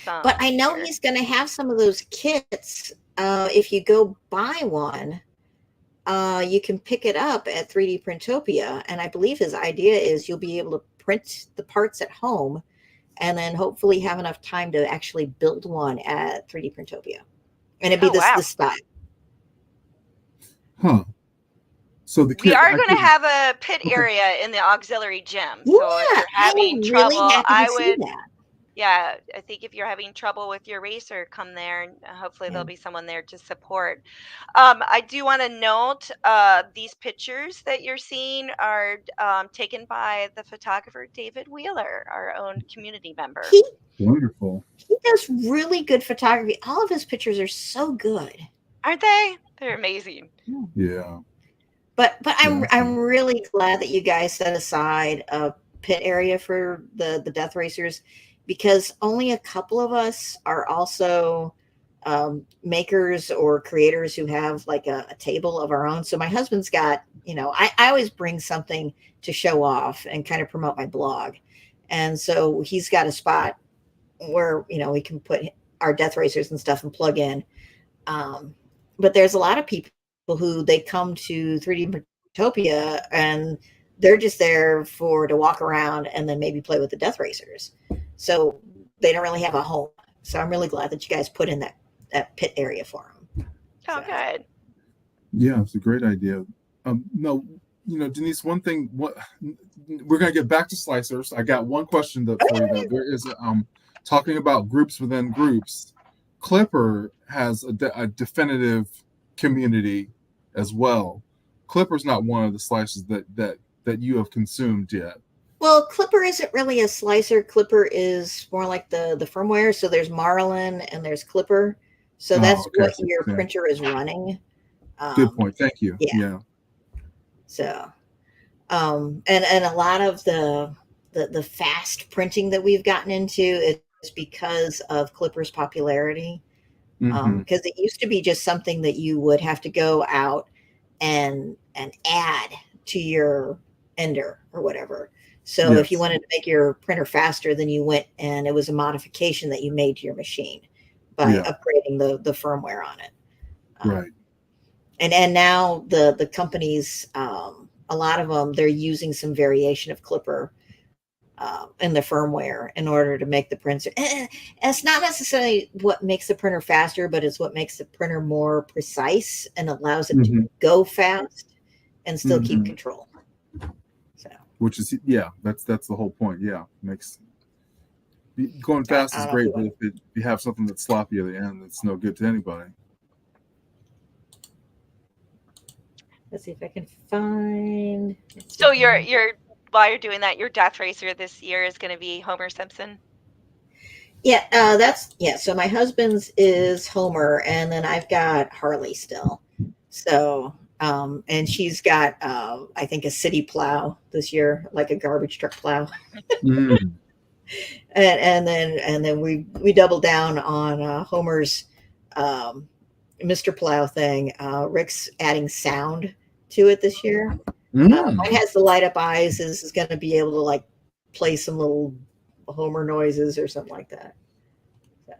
some. But I know here. he's going to have some of those kits. If you go buy one, you can pick it up at 3D Printopia. And I believe his idea is you'll be able to print the parts at home and then hopefully have enough time to actually build one at 3D Printopia. And it'd be Oh, wow. this style. Huh. So the We kit are going to have a pit area in the auxiliary gym. So if Yeah, you're having I'm trouble, really happy I to see would. that. Yeah, I think if you're having trouble with your racer, come there, and hopefully there'll Yeah. be someone there to support. I do want to note these pictures that you're seeing are taken by the photographer David Wheeler, our own community member. He wonderful. he does really good photography. All of his pictures are so good. Aren't they? They're amazing. Yeah. But I'm Awesome. really glad that you guys set aside a pit area for the death racers, because only a couple of us are also makers or creators who have like a table of our own. So my husband's got, I always bring something to show off and kind of promote my blog. And so he's got a spot where, we can put our death racers and stuff and plug in. But there's a lot of people who they come to 3D Printopia and they're just there to walk around and then maybe play with the death racers. So they don't really have a home. So I'm really glad that you guys put in that pit area for them. Oh, So. good. Yeah, it's a great idea. No, Denise, one thing, we're going to get back to slicers. I got one question for you though. There is talking about groups within groups. Clipper has a definitive community as well. Clipper's not one of the slices that you have consumed yet. Well, Clipper isn't really a slicer. Clipper is more like the firmware. So there's Marlin and there's Clipper. So Oh, that's okay. what your printer is running. Good point. Thank you. Yeah. Yeah. So, and a lot of the fast printing that we've gotten into is because of Clipper's popularity. Because it used to be just something that you would have to go out and add to your Ender or whatever. So if you wanted to make your printer faster, then you went and it was a modification that you made to your machine by upgrading the firmware on it. Right. And now the companies, a lot of them, they're using some variation of Clipper in the firmware in order to make the printer. And it's not necessarily what makes the printer faster, but it's what makes the printer more precise and allows it to go fast and still keep control. So, which is that's the whole point. Yeah, makes going fast is great, but if you have something that's sloppy at the end, it's no good to anybody. Let's see if I can find. So while you're doing that, your death racer this year is going to be Homer Simpson. Yeah, so my husband's is Homer, and then I've got Harley still. So, and she's got, I think, a city plow this year, like a garbage truck plow. and then we double down on Homer's Mr. Plow thing. Rick's adding sound to it this year. Mine has the light up eyes. Is going to be able to like play some little Homer noises or something like that. So.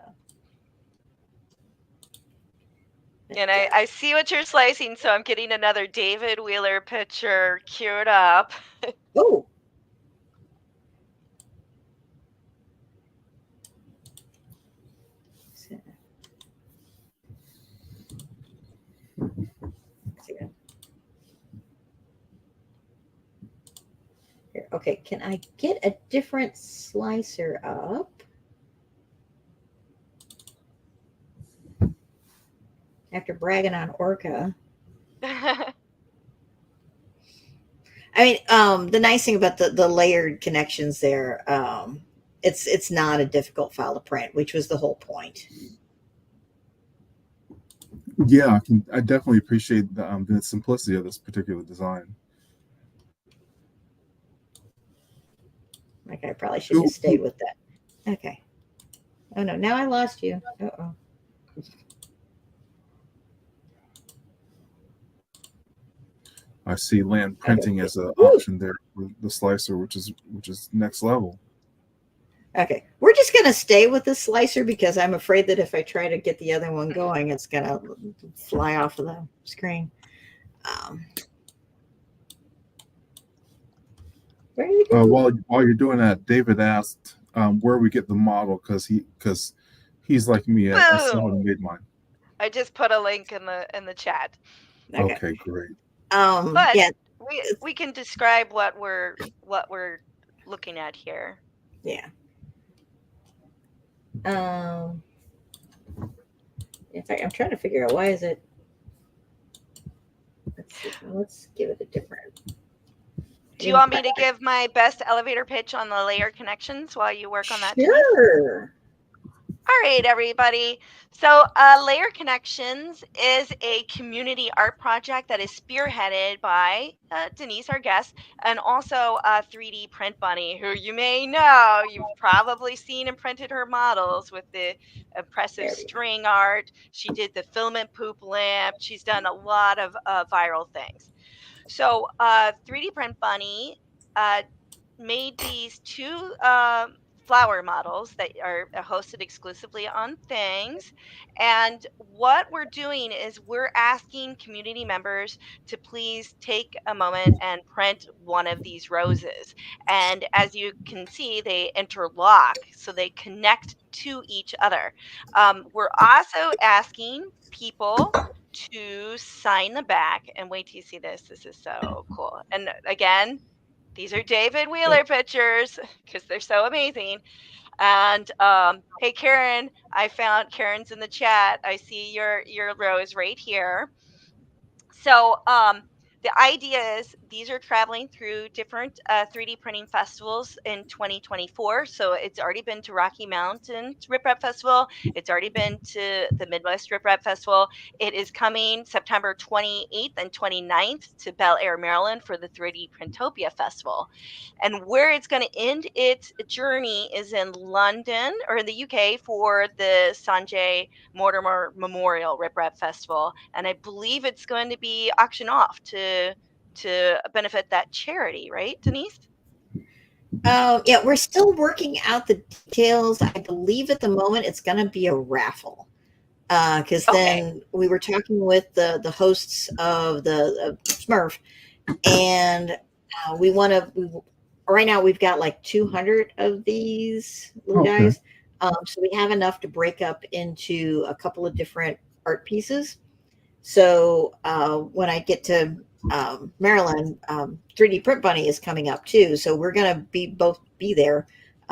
And I see what you're slicing, so I'm getting another David Wheeler picture queued up. Oh. Here. Okay, can I get a different slicer up? After bragging on Orca. I mean, the nice thing about the layered connections there, it's not a difficult file to print, which was the whole point. Yeah, I definitely appreciate the simplicity of this particular design. Like I probably should have stayed with that. Okay. Oh no, now I lost you. Uh-oh. I see land printing as an option there for the slicer, which is next level. Okay, we're just gonna stay with the slicer because I'm afraid that if I try to get the other one going, it's gonna fly off of the screen. Where did it go? While you're doing that, David asked where we get the model because he's like me. I still haven't made mine. I just put a link in the chat. Okay, great. But yeah, we can describe what we're looking at here. Yeah. In fact, I'm trying to figure out why is it. Let's give it a different. Do you want me to give my best elevator pitch on the layer connections while you work on that? Sure. All right, everybody. So Layer Connections is a community art project that is spearheaded by Denise, our guest, and also 3D Print Bunny, who you may know. You've probably seen and printed her models with the impressive string art. She did the filament poop lamp. She's done a lot of viral things. So 3D Print Bunny made these two flower models that are hosted exclusively on Things. And what we're doing is we're asking community members to please take a moment and print one of these roses. And as you can see, they interlock, so they connect to each other. We're also asking people to sign the back. And wait till you see this. This is so cool. And again, these are David Wheeler pictures because they're so amazing. And hey, Karen, I found Karen's in the chat. I see your rose right here. So the idea is these are traveling through different 3D printing festivals in 2024. So it's already been to Rocky Mountain Rip Rap Festival. It's already been to the Midwest Rip Rap Festival. It is coming September 28th and 29th to Bel Air, Maryland for the 3D Printopia Festival. And where it's going to end its journey is in London or in the UK for the Sanjay Mortimer Memorial Rip Rap Festival, and I believe it's going to be auctioned off to benefit that charity, right, Denise? Yeah, we're still working out the details. I believe at the moment it's going to be a raffle. Because Okay. then we were talking with the hosts of the Smurf, and we want to. Right now, we've got like 200 of these little Okay. guys, so we have enough to break up into a couple of different art pieces. So when I get to Maryland, 3D Print Bunny is coming up too. So we're gonna both be there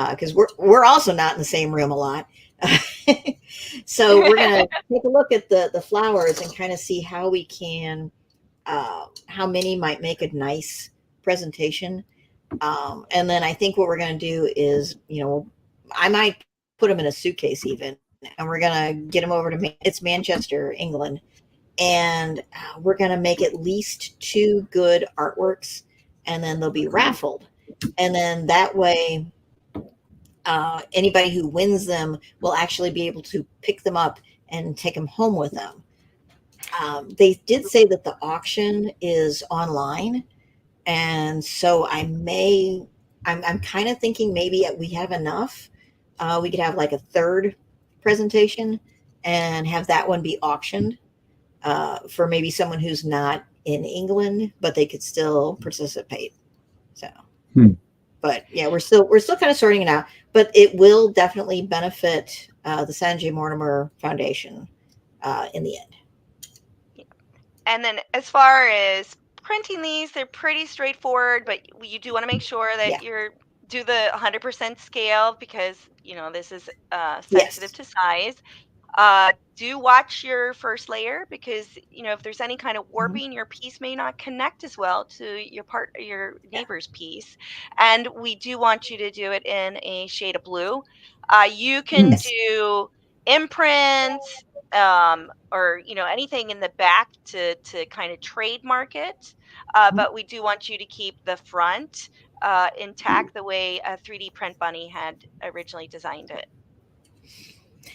because we're also not in the same room a lot. So we're gonna take a look at the flowers and kind of see how we can how many might make a nice presentation. And then I think what we're gonna do is, I might put them in a suitcase even, and we're gonna get them over to it's Manchester, England, and we're going to make at least two good artworks, and then they'll be raffled, and then that way anybody who wins them will actually be able to pick them up and take them home with them. They did say that the auction is online, and so I'm kind of thinking maybe we have enough. We could have like a third presentation and have that one be auctioned for maybe someone who's not in England, but they could still participate. So, but yeah, we're still kind of sorting it out, but it will definitely benefit the Sanjay Mortimer Foundation in the end. And then as far as printing these, they're pretty straightforward, but you do want to make sure Yeah. that you're do the 100% scale because this is sensitive Yes. to size. Do watch your first layer because if there's any kind of Mhm. warping, your piece may not connect as well to your Yeah. neighbor's piece. And we do want you to do it in a shade of blue. You can Yes. do imprints, or anything in the back to kind of trademark it. Mhm. But we do want you to keep the front intact the way a 3D Print Bunny had originally designed it.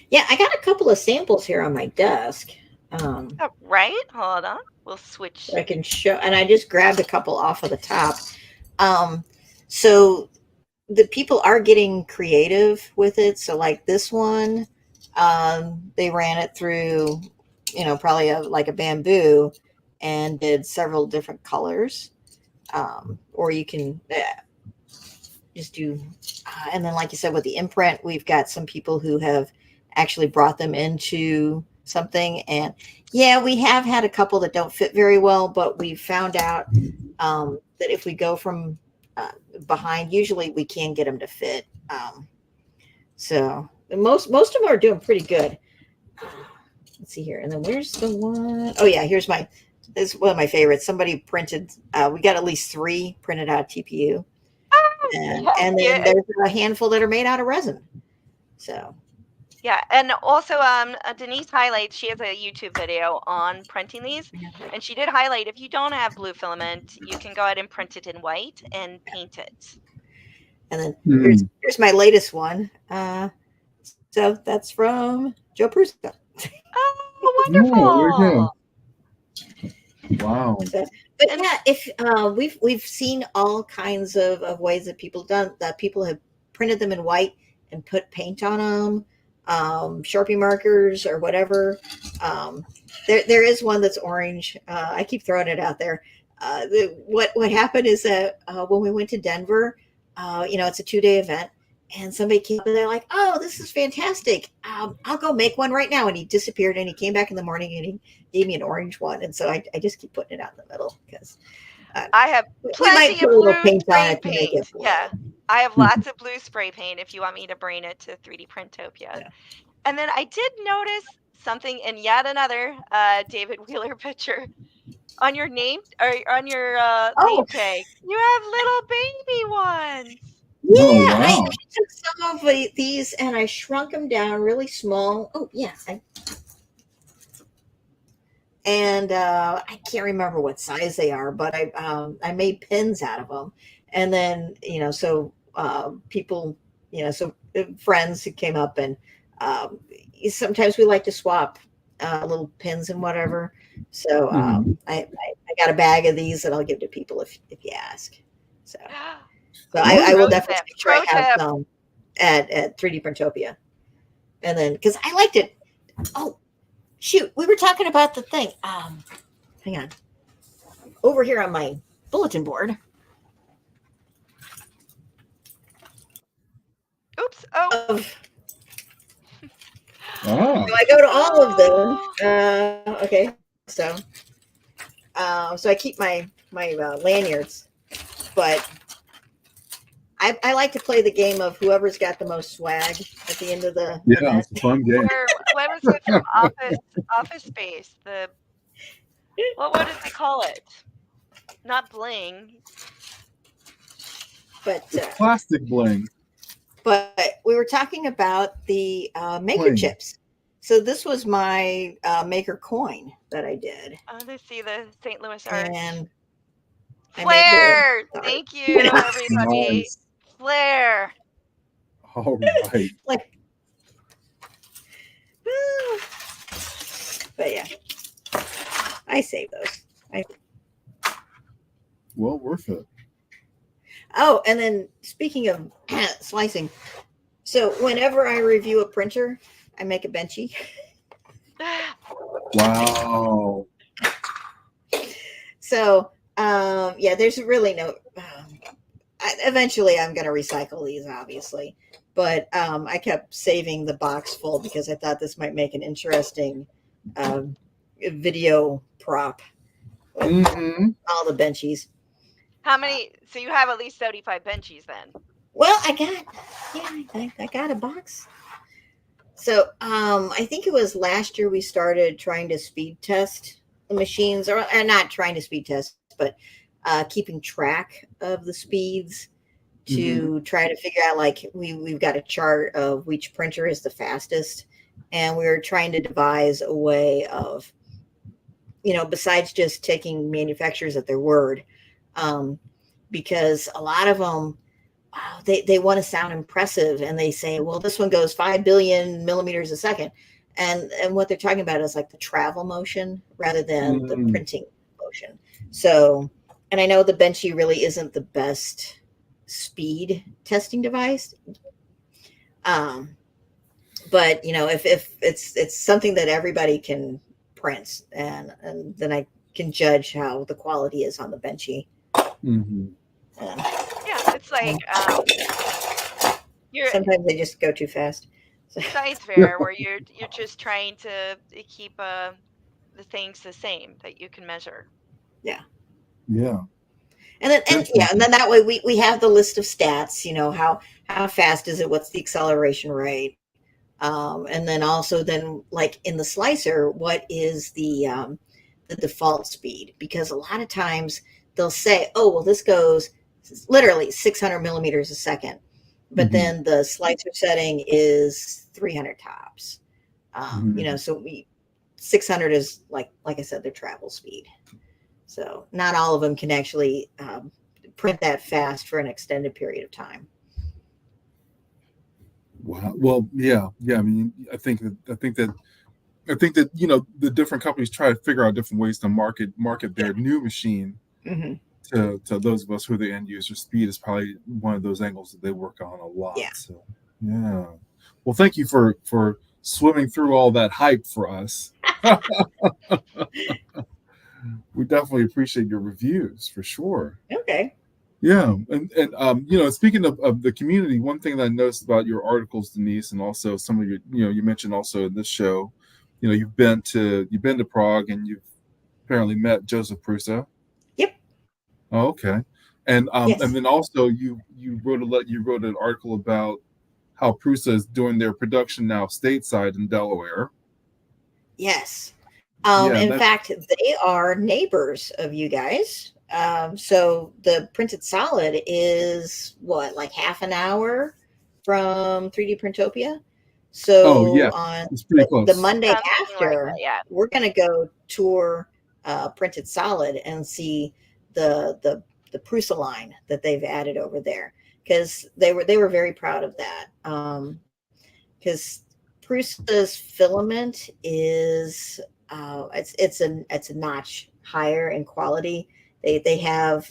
Yeah, I got a couple of samples here on my desk. Um, Right? Hold on. We'll switch. I can show, and I just grabbed a couple off of the top. Um, so the people are getting creative with it. So like this one, they ran it through, probably like a bamboo, and did several different colors. Or you can just do, and then like you said with the imprint, we've got some people who have actually brought them into something, and yeah, we have had a couple that don't fit very well, but we found out that if we go from behind, usually we can get them to fit. So most of them are doing pretty good. Let's see here, and then where's the one? Oh yeah, here's this is one of my favorites. Somebody printed. We got at least 3 printed out of TPU, and then Yeah, there's a handful that are made out of resin. So yeah, and also Denise highlights. She has a YouTube video on printing these, and she did highlight if you don't have blue filament, you can go ahead and print it in white and paint it. and then here's my latest one. So that's from Joe Prusa. Oh, Oh, there you wonderful! go. Wow. So, but And yeah, if we've seen all kinds of ways that people have printed them in white and put paint on them, Sharpie markers or whatever. There is one that's orange. I keep throwing it out there. What happened is that when we went to Denver, it's a 2-day event, and somebody came up and they're like, "Oh, this is fantastic! I'll go make one right now." And he disappeared, and he came back in the morning, and he gave me an orange one. And so I just keep putting it out in the middle because I have we might plenty put of a little blue paint on spray it to make it paint. blue. Yeah. I have lots of blue spray paint if you want me to bring it to 3D Printopia. Yeah. And then I did notice something in yet another David Wheeler picture on your name or on your name Oh, tag. You have little baby ones. yeah. Oh I wow. took some of these and I shrunk them down really small. Oh, yeah. I can't remember what size they are, but I made pins out of them, and then so people so friends who came up and sometimes we like to swap little pins and whatever. So Mhm. I got a bag of these that I'll give to people if you ask. So Well, I will Pro definitely tip. make sure I Pro have tip. some at 3D Printopia, and then because I liked it. Oh shoot, we were talking about the thing. Hang on. Over here on my bulletin board. Oops. Oh. Of ah, so I go to all of them. Oh. Okay, so I keep my lanyards, but I like to play the game of whoever's got the most swag at the end of the yeah, event. it's a fun game. Or what was it from Office Space? What did they call it? Not bling. But It's plastic bling. we were talking about the maker Bling. chips. So this was my maker coin that I did, Oh, they see the St. Louis Arch. and I made Flare! the art. Thank you, everybody. Nice. Flare. All right. Like, but yeah, I saved those. Well worth it. Oh, and then speaking of slicing, so whenever I review a printer, I make a benchy. Wow. So yeah, there's really no. Eventually, I'm going to recycle these, obviously, but I kept saving the box full because I thought this might make an interesting video prop with Mm-hmm. all the benchies. How many? So you have at least 75 benchies then. Well, I got a box. So I think it was last year we started trying to speed test the machines, or not trying to speed test, but keeping track of the speeds to try to figure out, like, we've got a chart of which printer is the fastest, and we were trying to devise a way of, besides just taking manufacturers at their word, because a lot of them, they want to sound impressive, and they say, well, this one goes 5 billion millimeters a second, and what they're talking about is like the travel motion rather than the printing motion. So, and I know the Benchy really isn't the best speed testing device, but if it's something that everybody can print, and then I can judge how the quality is on the Benchy. Mm-hmm. Yeah, it's like you're Sometimes they just go too fast. science fair where you're just trying to keep the things the same that you can measure. Yeah. Yeah. And then that way we have the list of stats, how fast is it, what's the acceleration rate, and then also then, like, in the slicer, what is the default speed, because a lot of times they'll say, oh, well, this goes literally 600 millimeters a second, but then the slicer setting is 300 tops. So 600 is like I said, their travel speed. So not all of them can actually print that fast for an extended period of time. Wow. Well, yeah. I mean, I think that the different companies try to figure out different ways to market their new machine Mm-hmm. to those of us who are the end user. Speed is probably one of those angles that they work on a lot. Yeah. So yeah. Well, thank you for swimming through all that hype for us. We definitely appreciate your reviews for sure. Okay. Yeah, and speaking of the community, one thing that I noticed about your articles, Denise, and also some of your, you mentioned also in this show, you've been to Prague and you've apparently met Joseph Prusa. Yep. Oh, okay, and Yes. then also you wrote an article about how Prusa is doing their production now stateside in Delaware. Yes. Yeah, In that's fact, they are neighbors of you guys. So the printed solid is what, like half an hour from 3D Printopia. oh yeah, So on it's pretty the close. Monday Something like that, after, yeah. we're going to go tour printed solid and see the Prusa line that they've added over there, because they were very proud of that. Because Prusa's filament is it's a notch higher in quality. They have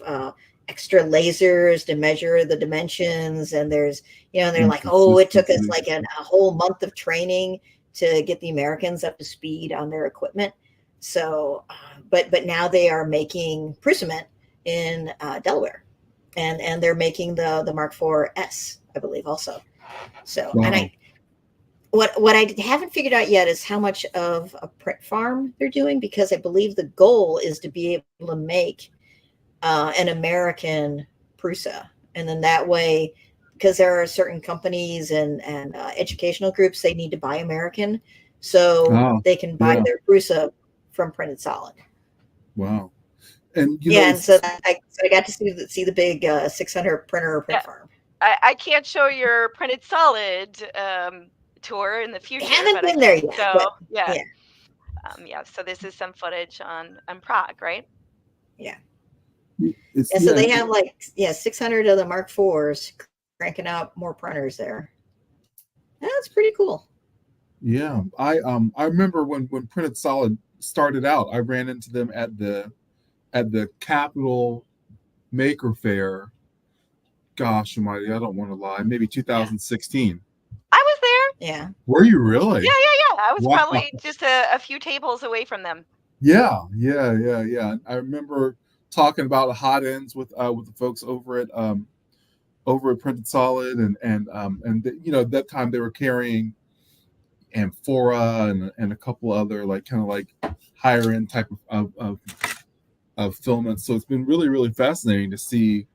extra lasers to measure the dimensions, and they're And like, oh, it took us consistency. like a whole month of training to get the Americans up to speed on their equipment. So, but now they are making Prusament in Delaware, and they're making the Mark IV S, I believe, also. So, and Wow. what I haven't figured out yet is how much of a print farm they're doing, because I believe the goal is to be able to make an American Prusa, and then that way, because there are certain companies and educational groups, they need to buy American, so Oh, they can buy yeah. their Prusa from Printed Solid. Wow. And Yeah, and it's so I got to see the big 600 printer Yeah. print farm. I can't show your printed solid tour in the I future, haven't but I been there can yet, show, but yeah. yeah, Yeah, so this is some footage on Prague, right? yeah. it's Yeah, so yeah, they have like 600 of the Mark IVs cranking out more printers there. That's pretty cool. yeah. I remember when Printed Solid started out, I ran into them at the Capital Maker Fair. Gosh almighty, I don't want to lie, maybe Yeah, 2016. I was there. yeah, Were you Yeah, really? yeah, yeah. I was Wow. probably just a few tables away from them. Yeah, yeah, yeah, yeah. I remember talking about hot ends with the folks over at Printed Solid, and that time they were carrying Amphora and a couple other like kind of like higher end type of filaments. So it's been really really fascinating to see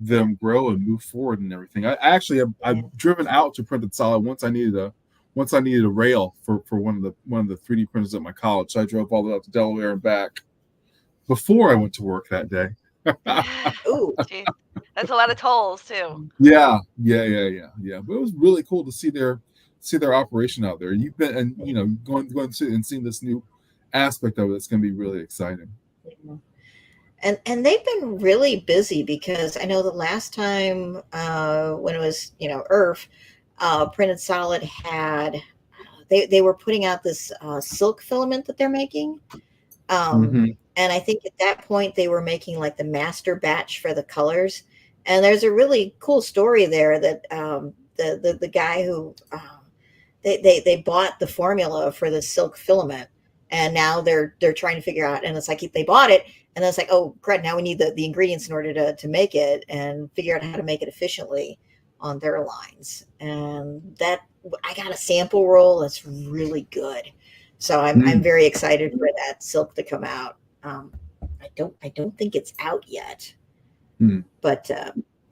them grow and move forward and everything. I actually yeah. I've driven out to Printed Solid once I needed a rail for one of the 3D printers at my college. So I drove all the way out to Delaware and back before I went to work that day. Ooh, Gee, that's a lot of tolls too. Yeah, yeah, yeah, yeah, yeah. But it was really cool to see their operation out there. You've been and going to and seeing this new aspect of it. It's going to be really exciting. yeah. And they've been really busy, because I know the last time when it was Earth, Printed Solid had they were putting out this silk filament that they're making. Um, Hmm. and I think at that point they were making like the master batch for the colors. And there's a really cool story there that the guy who they bought the formula for the silk filament, and now they're trying to figure out. And it's like they bought it, and then it's like, oh crud, now we need the ingredients in order to make it and figure out how to make it efficiently on their lines. And that I got a sample roll that's really good, so I'm Mm. very excited for that silk to come out. I don't think it's out yet, Mm. but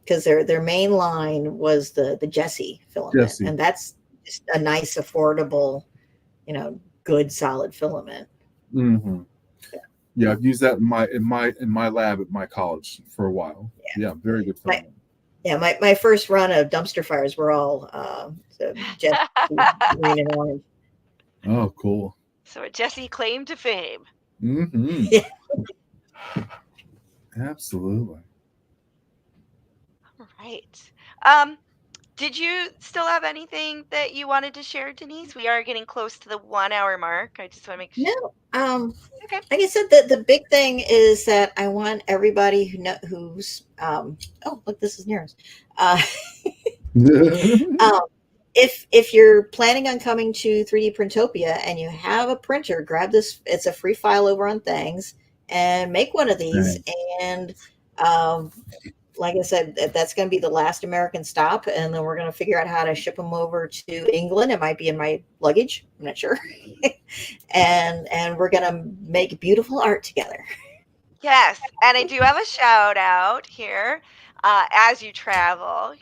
because their main line was the Jesse filament, Jesse. and that's just a nice, affordable, good solid filament. Hmm. Yeah, I've used that in my lab at my college for a while. Yeah, very good My filament. Yeah, my first run of dumpster fires were all the Jesse green and orange. Oh, cool. So a Jesse claim to fame. Hmm. Yeah. Absolutely. All right. Um, did you still have anything that you wanted to share, Denise? We are getting close to the 1 hour mark. I just want to make sure. No, Okay. like I said, the big thing is that I want everybody who's oh, look, this is yours. Uh, um, if you're planning on coming to 3D Printopia and you have a printer, grab this. It's a free file over on Things, and make one of these, Thanks. and um, like I said, that's going to be the last American stop, and then we're going to figure out how to ship them over to England. It might be in my luggage. I'm not sure. And we're going to make beautiful art together. Yes, and I do have a shout out here. As you travel,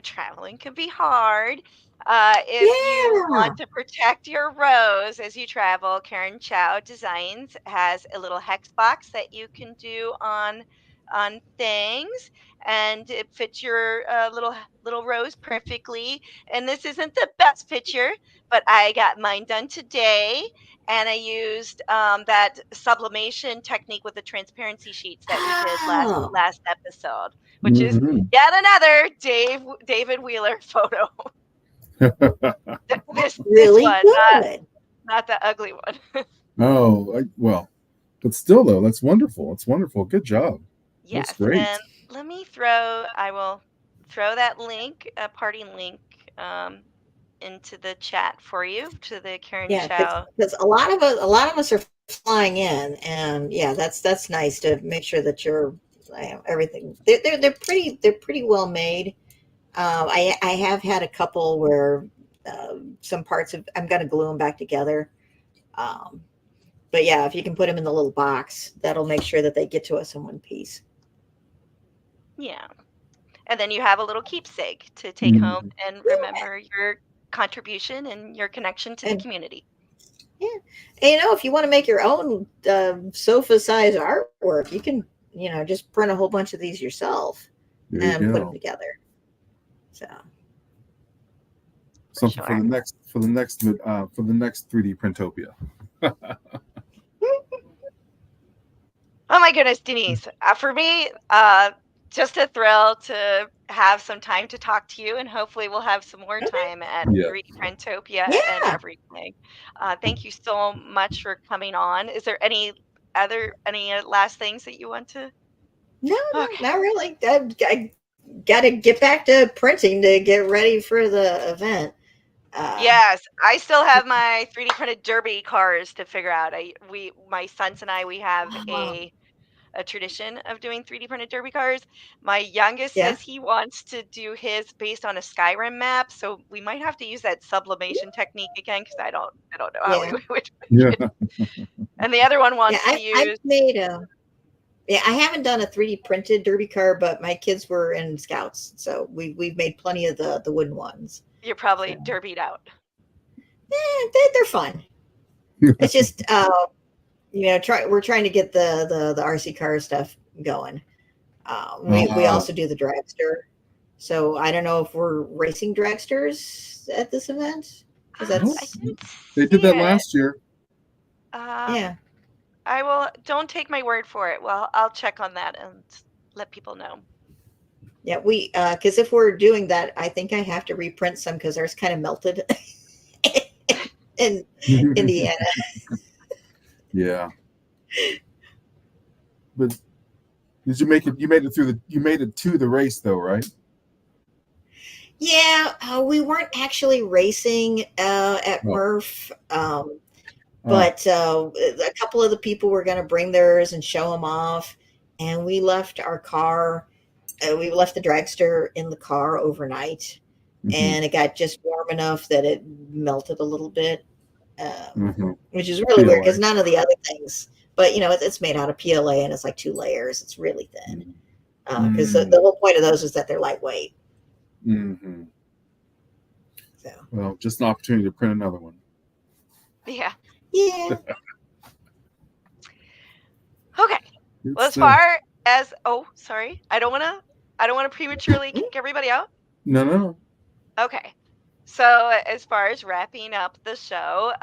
traveling can be hard. If you want Yeah. to protect your rose as you travel, Karen Chow Designs has a little hex box that you can do on things, and it fits your little rose perfectly. And this isn't the best picture, but I got mine done today, and I used that sublimation technique with the transparency sheets that we did last Oh, last episode, which is Hmm. yet another David Wheeler photo. This really one, good. not the ugly one. Oh, well, but still though, that's wonderful. It's wonderful. Good job. Looks Yes, great. and I will throw that link, a party link, um, into the chat for you to the Karen Yeah, Chow. because a lot of us are flying in, and yeah, that's nice to make sure that you're everything. They're pretty well made. I have had a couple where some parts of I'm going to glue them back together. Um, but yeah, if you can put them in the little box, that'll make sure that they get to us in one piece. Yeah. And then you have a little keepsake to take home Mhm. and remember your contribution and your connection to the And community. yeah, and if you want to make your own sofa size artwork, you can just print a whole bunch of these yourself There you and put them go. together. So For Something sure. for the next 3D Printopia. Oh my goodness, Denise. For me, just a thrill to have some time to talk to you, and hopefully we'll have some more okay, time at Yeah. 3D Printopia and yeah, everything. Thank you so much for coming on. Is there any last things that you want to? no, Okay. not really. I got to get back to printing to get ready for the event. Uh, Yes, I still have my 3D printed derby cars to figure out. My sons and I, we have oh, a tradition of doing 3D printed derby cars. My youngest yeah, says he wants to do his based on a Skyrim map, so we might have to use that sublimation technique again because I don't know how we yeah, would make Yeah. it. And the other one yeah. wants to I've use. made a. Yeah, I haven't done a 3D printed derby car, but my kids were in scouts, so we've made plenty of the wooden ones. You're So probably derbied out. they're fun. It's just we're trying to get the RC car stuff going. We Uh, also do the dragster, so I don't know if we're racing dragsters at this event because I that's didn't they did see that it. last year. Um, yeah. I will. Don't take my word for it. Well, I'll check on that and let people know. Yeah, we because if we're doing that, I think I have to reprint some because ours kind of melted in Indiana. Yeah. But did you make it? You made it to the race though, right? Yeah, we weren't actually racing at Oh. Murph, Oh. but a couple of the people were going to bring theirs and show them off, and we left our car. We left the dragster in the car overnight, Hmm. and it got just warm enough that it melted a little bit, Hmm. which is really weird PLA. because none of the other things. But it's made out of PLA and it's like 2 layers. It's really thin because the Mm-hmm. whole point of those is that they're lightweight. Mm-hmm. So Well, just an opportunity to print another one. Yeah. yeah, Okay. Well, It's as far as sorry, I don't want to prematurely mm, kick everybody out. no, no. Okay. So, as far as wrapping up the show,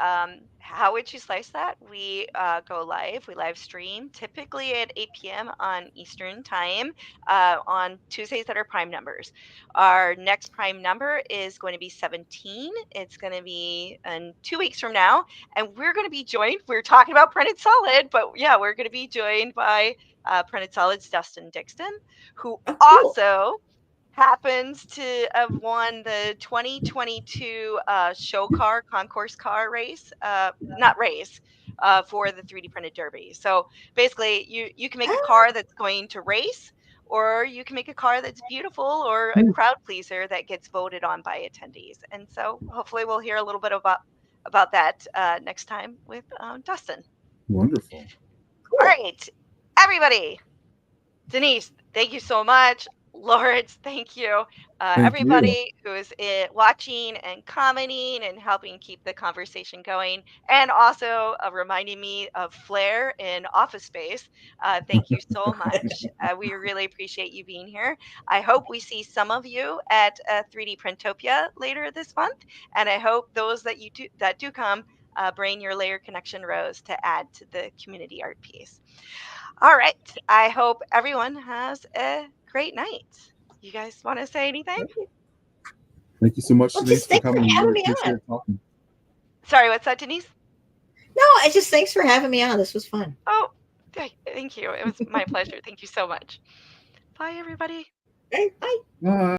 how would you slice that? We live stream typically at 8 p.m. on Eastern Time on Tuesdays that are prime numbers. Our next prime number is going to be 17. It's going to be in 2 weeks from now. And we're going to be joined, we're talking about Printed Solid, but yeah, we're going to be joined by Printed Solid's Dustin Dixon, who oh cool. also happens to have won the 2022 show car concourse car race, not race, for the 3D printed derby. So basically, you can make a Ah, car that's going to race, or you can make a car that's beautiful or a crowd pleaser that gets voted on by attendees. And so hopefully we'll hear a little bit about that next time with Dustin. Wonderful. All Cool. right, everybody. Denise, thank you so much. Lawrence, thank you. Thank you. Everybody who is watching and commenting and helping keep the conversation going, and also reminding me of Flair in Office Space. Thank you so much. We really appreciate you being here. I hope we see some of you at 3D Printopia later this month, and I hope those that do come bring your layer connection rows to add to the community art piece. All right. I hope everyone has a great night. You guys want to say anything? Thank you so much, Well, Denise, just for thanks for coming. We having really me appreciate on. it talking. Sorry, what's that, Denise? No, I just thanks for having me on. This was fun. Oh, thank you. It was my pleasure. Thank you so much. Bye, everybody. Hey, bye. Bye.